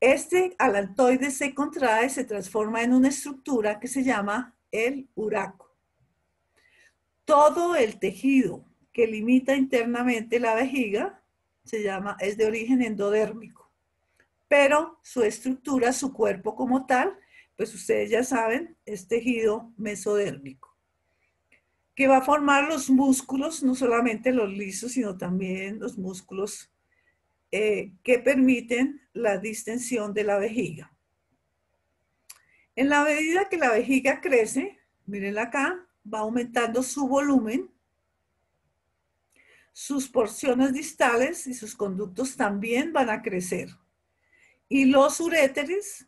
Speaker 1: Este alantoides se contrae, se transforma en una estructura que se llama el uraco. Todo el tejido que limita internamente la vejiga es de origen endodérmico, pero su estructura, su cuerpo como tal, pues ustedes ya saben, es tejido mesodérmico, que va a formar los músculos, no solamente los lisos, sino también los músculos que permiten la distensión de la vejiga. En la medida que la vejiga crece, miren acá, va aumentando su volumen, sus porciones distales y sus conductos también van a crecer. Y los uréteres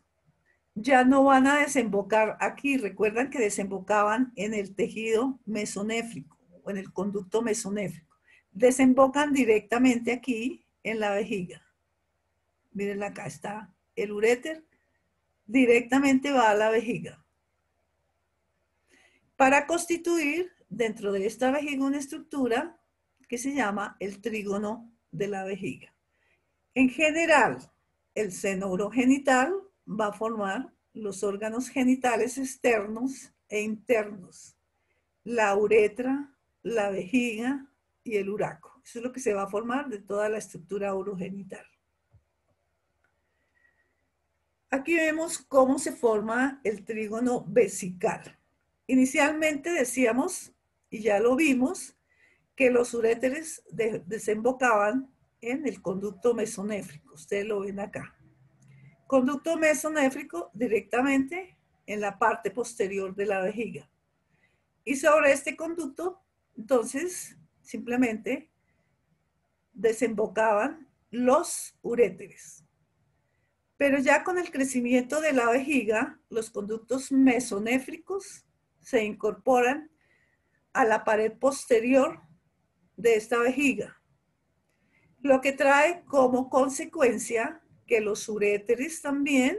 Speaker 1: ya no van a desembocar aquí. Recuerdan que desembocaban en el tejido mesonéfrico o en el conducto mesonéfrico. Desembocan directamente aquí en la vejiga. Miren, acá está el uréter, directamente va a la vejiga. Para constituir dentro de esta vejiga una estructura que se llama el trígono de la vejiga. En general, el seno urogenital va a formar los órganos genitales externos e internos, la uretra, la vejiga y el uraco. Eso es lo que se va a formar de toda la estructura urogenital. Aquí vemos cómo se forma el trígono vesical. Inicialmente decíamos, y ya lo vimos, que los uréteres desembocaban en el conducto mesonéfrico. Ustedes lo ven acá. Conducto mesonéfrico directamente en la parte posterior de la vejiga. Y sobre este conducto, entonces, simplemente desembocaban los uréteres. Pero ya con el crecimiento de la vejiga, los conductos mesonéfricos se incorporan a la pared posterior de esta vejiga, lo que trae como consecuencia que los uréteres también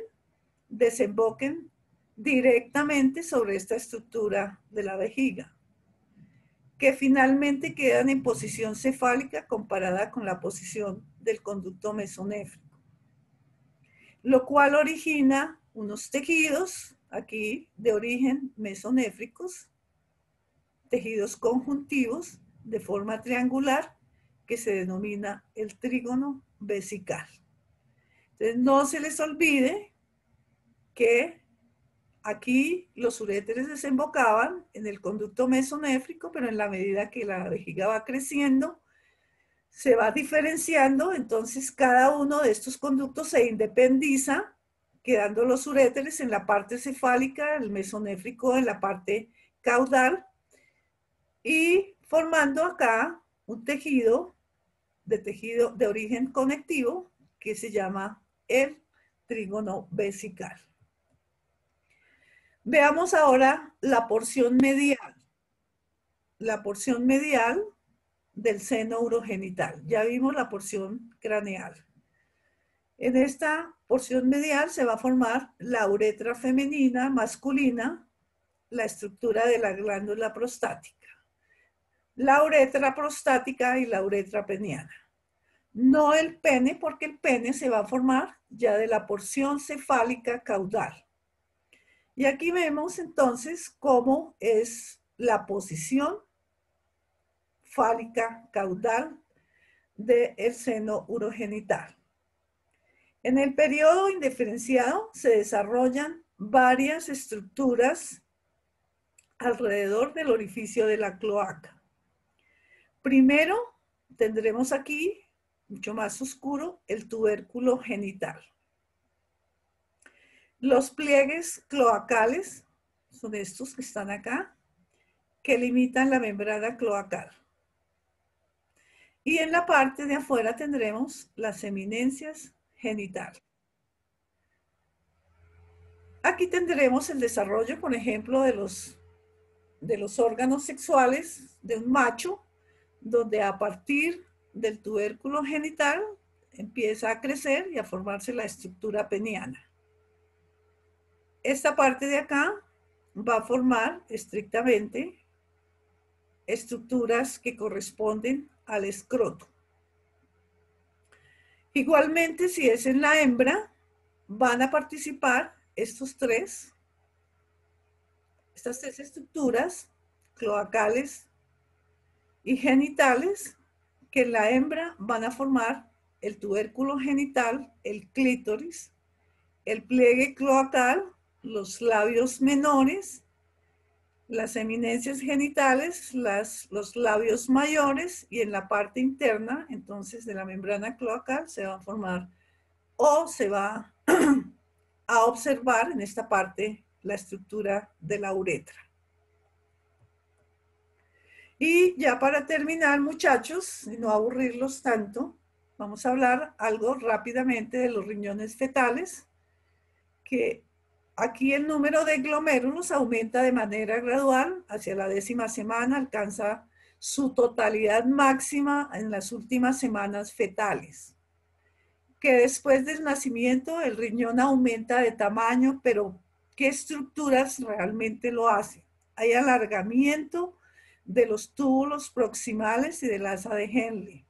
Speaker 1: desemboquen directamente sobre esta estructura de la vejiga, que finalmente quedan en posición cefálica comparada con la posición del conducto mesonéfrico, lo cual origina unos tejidos aquí de origen mesonéfricos, tejidos conjuntivos de forma triangular que se denomina el trígono vesical. Entonces no se les olvide que aquí los uréteres desembocaban en el conducto mesonéfrico, pero en la medida que la vejiga va creciendo, se va diferenciando, entonces cada uno de estos conductos se independiza, quedando los uréteres en la parte cefálica, el mesonéfrico en la parte caudal, y formando acá un tejido de origen conectivo que se llama el trígono vesical. Veamos ahora la porción medial. La porción medial del seno urogenital. Ya vimos la porción craneal. En esta porción medial se va a formar la uretra femenina, masculina, la estructura de la glándula prostática. La uretra prostática y la uretra peniana. No el pene, porque el pene se va a formar ya de la porción cefálica caudal. Y aquí vemos entonces cómo es la posición fálica caudal del seno urogenital. En el periodo indiferenciado se desarrollan varias estructuras alrededor del orificio de la cloaca. Primero tendremos aquí, mucho más oscuro, el tubérculo genital. Los pliegues cloacales son estos que están acá, que limitan la membrana cloacal. Y en la parte de afuera tendremos las eminencias genitales. Aquí tendremos el desarrollo, por ejemplo, de los órganos sexuales de un macho, donde a partir del tubérculo genital empieza a crecer y a formarse la estructura peniana. Esta parte de acá va a formar estrictamente estructuras que corresponden al escroto. Igualmente, si es en la hembra, van a participar estas tres estructuras cloacales y genitales, que en la hembra van a formar el tubérculo genital, el clítoris, el pliegue cloacal, los labios menores, las eminencias genitales, los labios mayores, y en la parte interna, entonces, de la membrana cloacal se va a formar o se va a observar en esta parte la estructura de la uretra. Y ya para terminar, muchachos, y no aburrirlos tanto, vamos a hablar algo rápidamente de los riñones fetales, que aquí el número de glomérulos aumenta de manera gradual hacia la 10ª semana, alcanza su totalidad máxima en las últimas semanas fetales. Que después del nacimiento el riñón aumenta de tamaño, pero ¿qué estructuras realmente lo hacen? Hay alargamiento de los túbulos proximales y del asa de Henle.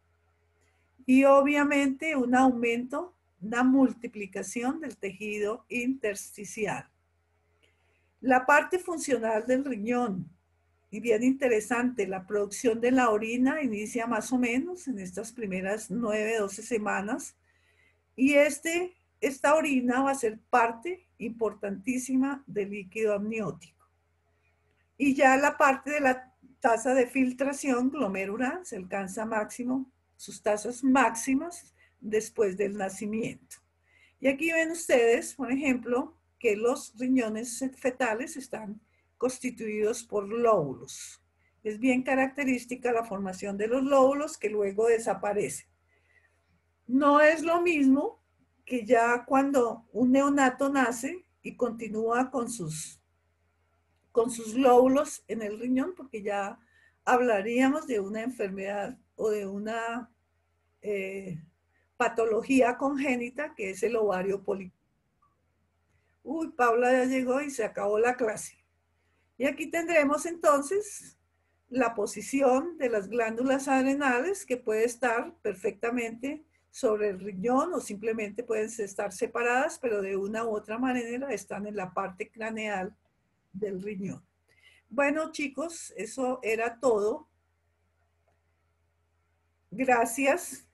Speaker 1: Y obviamente un aumento, una multiplicación del tejido intersticial. La parte funcional del riñón, y bien interesante, la producción de la orina inicia más o menos en estas primeras 9-12 semanas, y esta orina va a ser parte importantísima del líquido amniótico. Y ya la parte de la tasa de filtración glomerular, se alcanza máximo, sus tasas máximas después del nacimiento. Y aquí ven ustedes, por ejemplo, que los riñones fetales están constituidos por lóbulos. Es bien característica la formación de los lóbulos que luego desaparecen. No es lo mismo que ya cuando un neonato nace y continúa con sus lóbulos en el riñón, porque ya hablaríamos de una enfermedad o de una patología congénita que es el ovario poliquístico. Uy, Paula ya llegó y se acabó la clase. Y aquí tendremos entonces la posición de las glándulas adrenales, que puede estar perfectamente sobre el riñón o simplemente pueden estar separadas, pero de una u otra manera están en la parte craneal del riñón. Bueno, chicos, eso era todo. Gracias.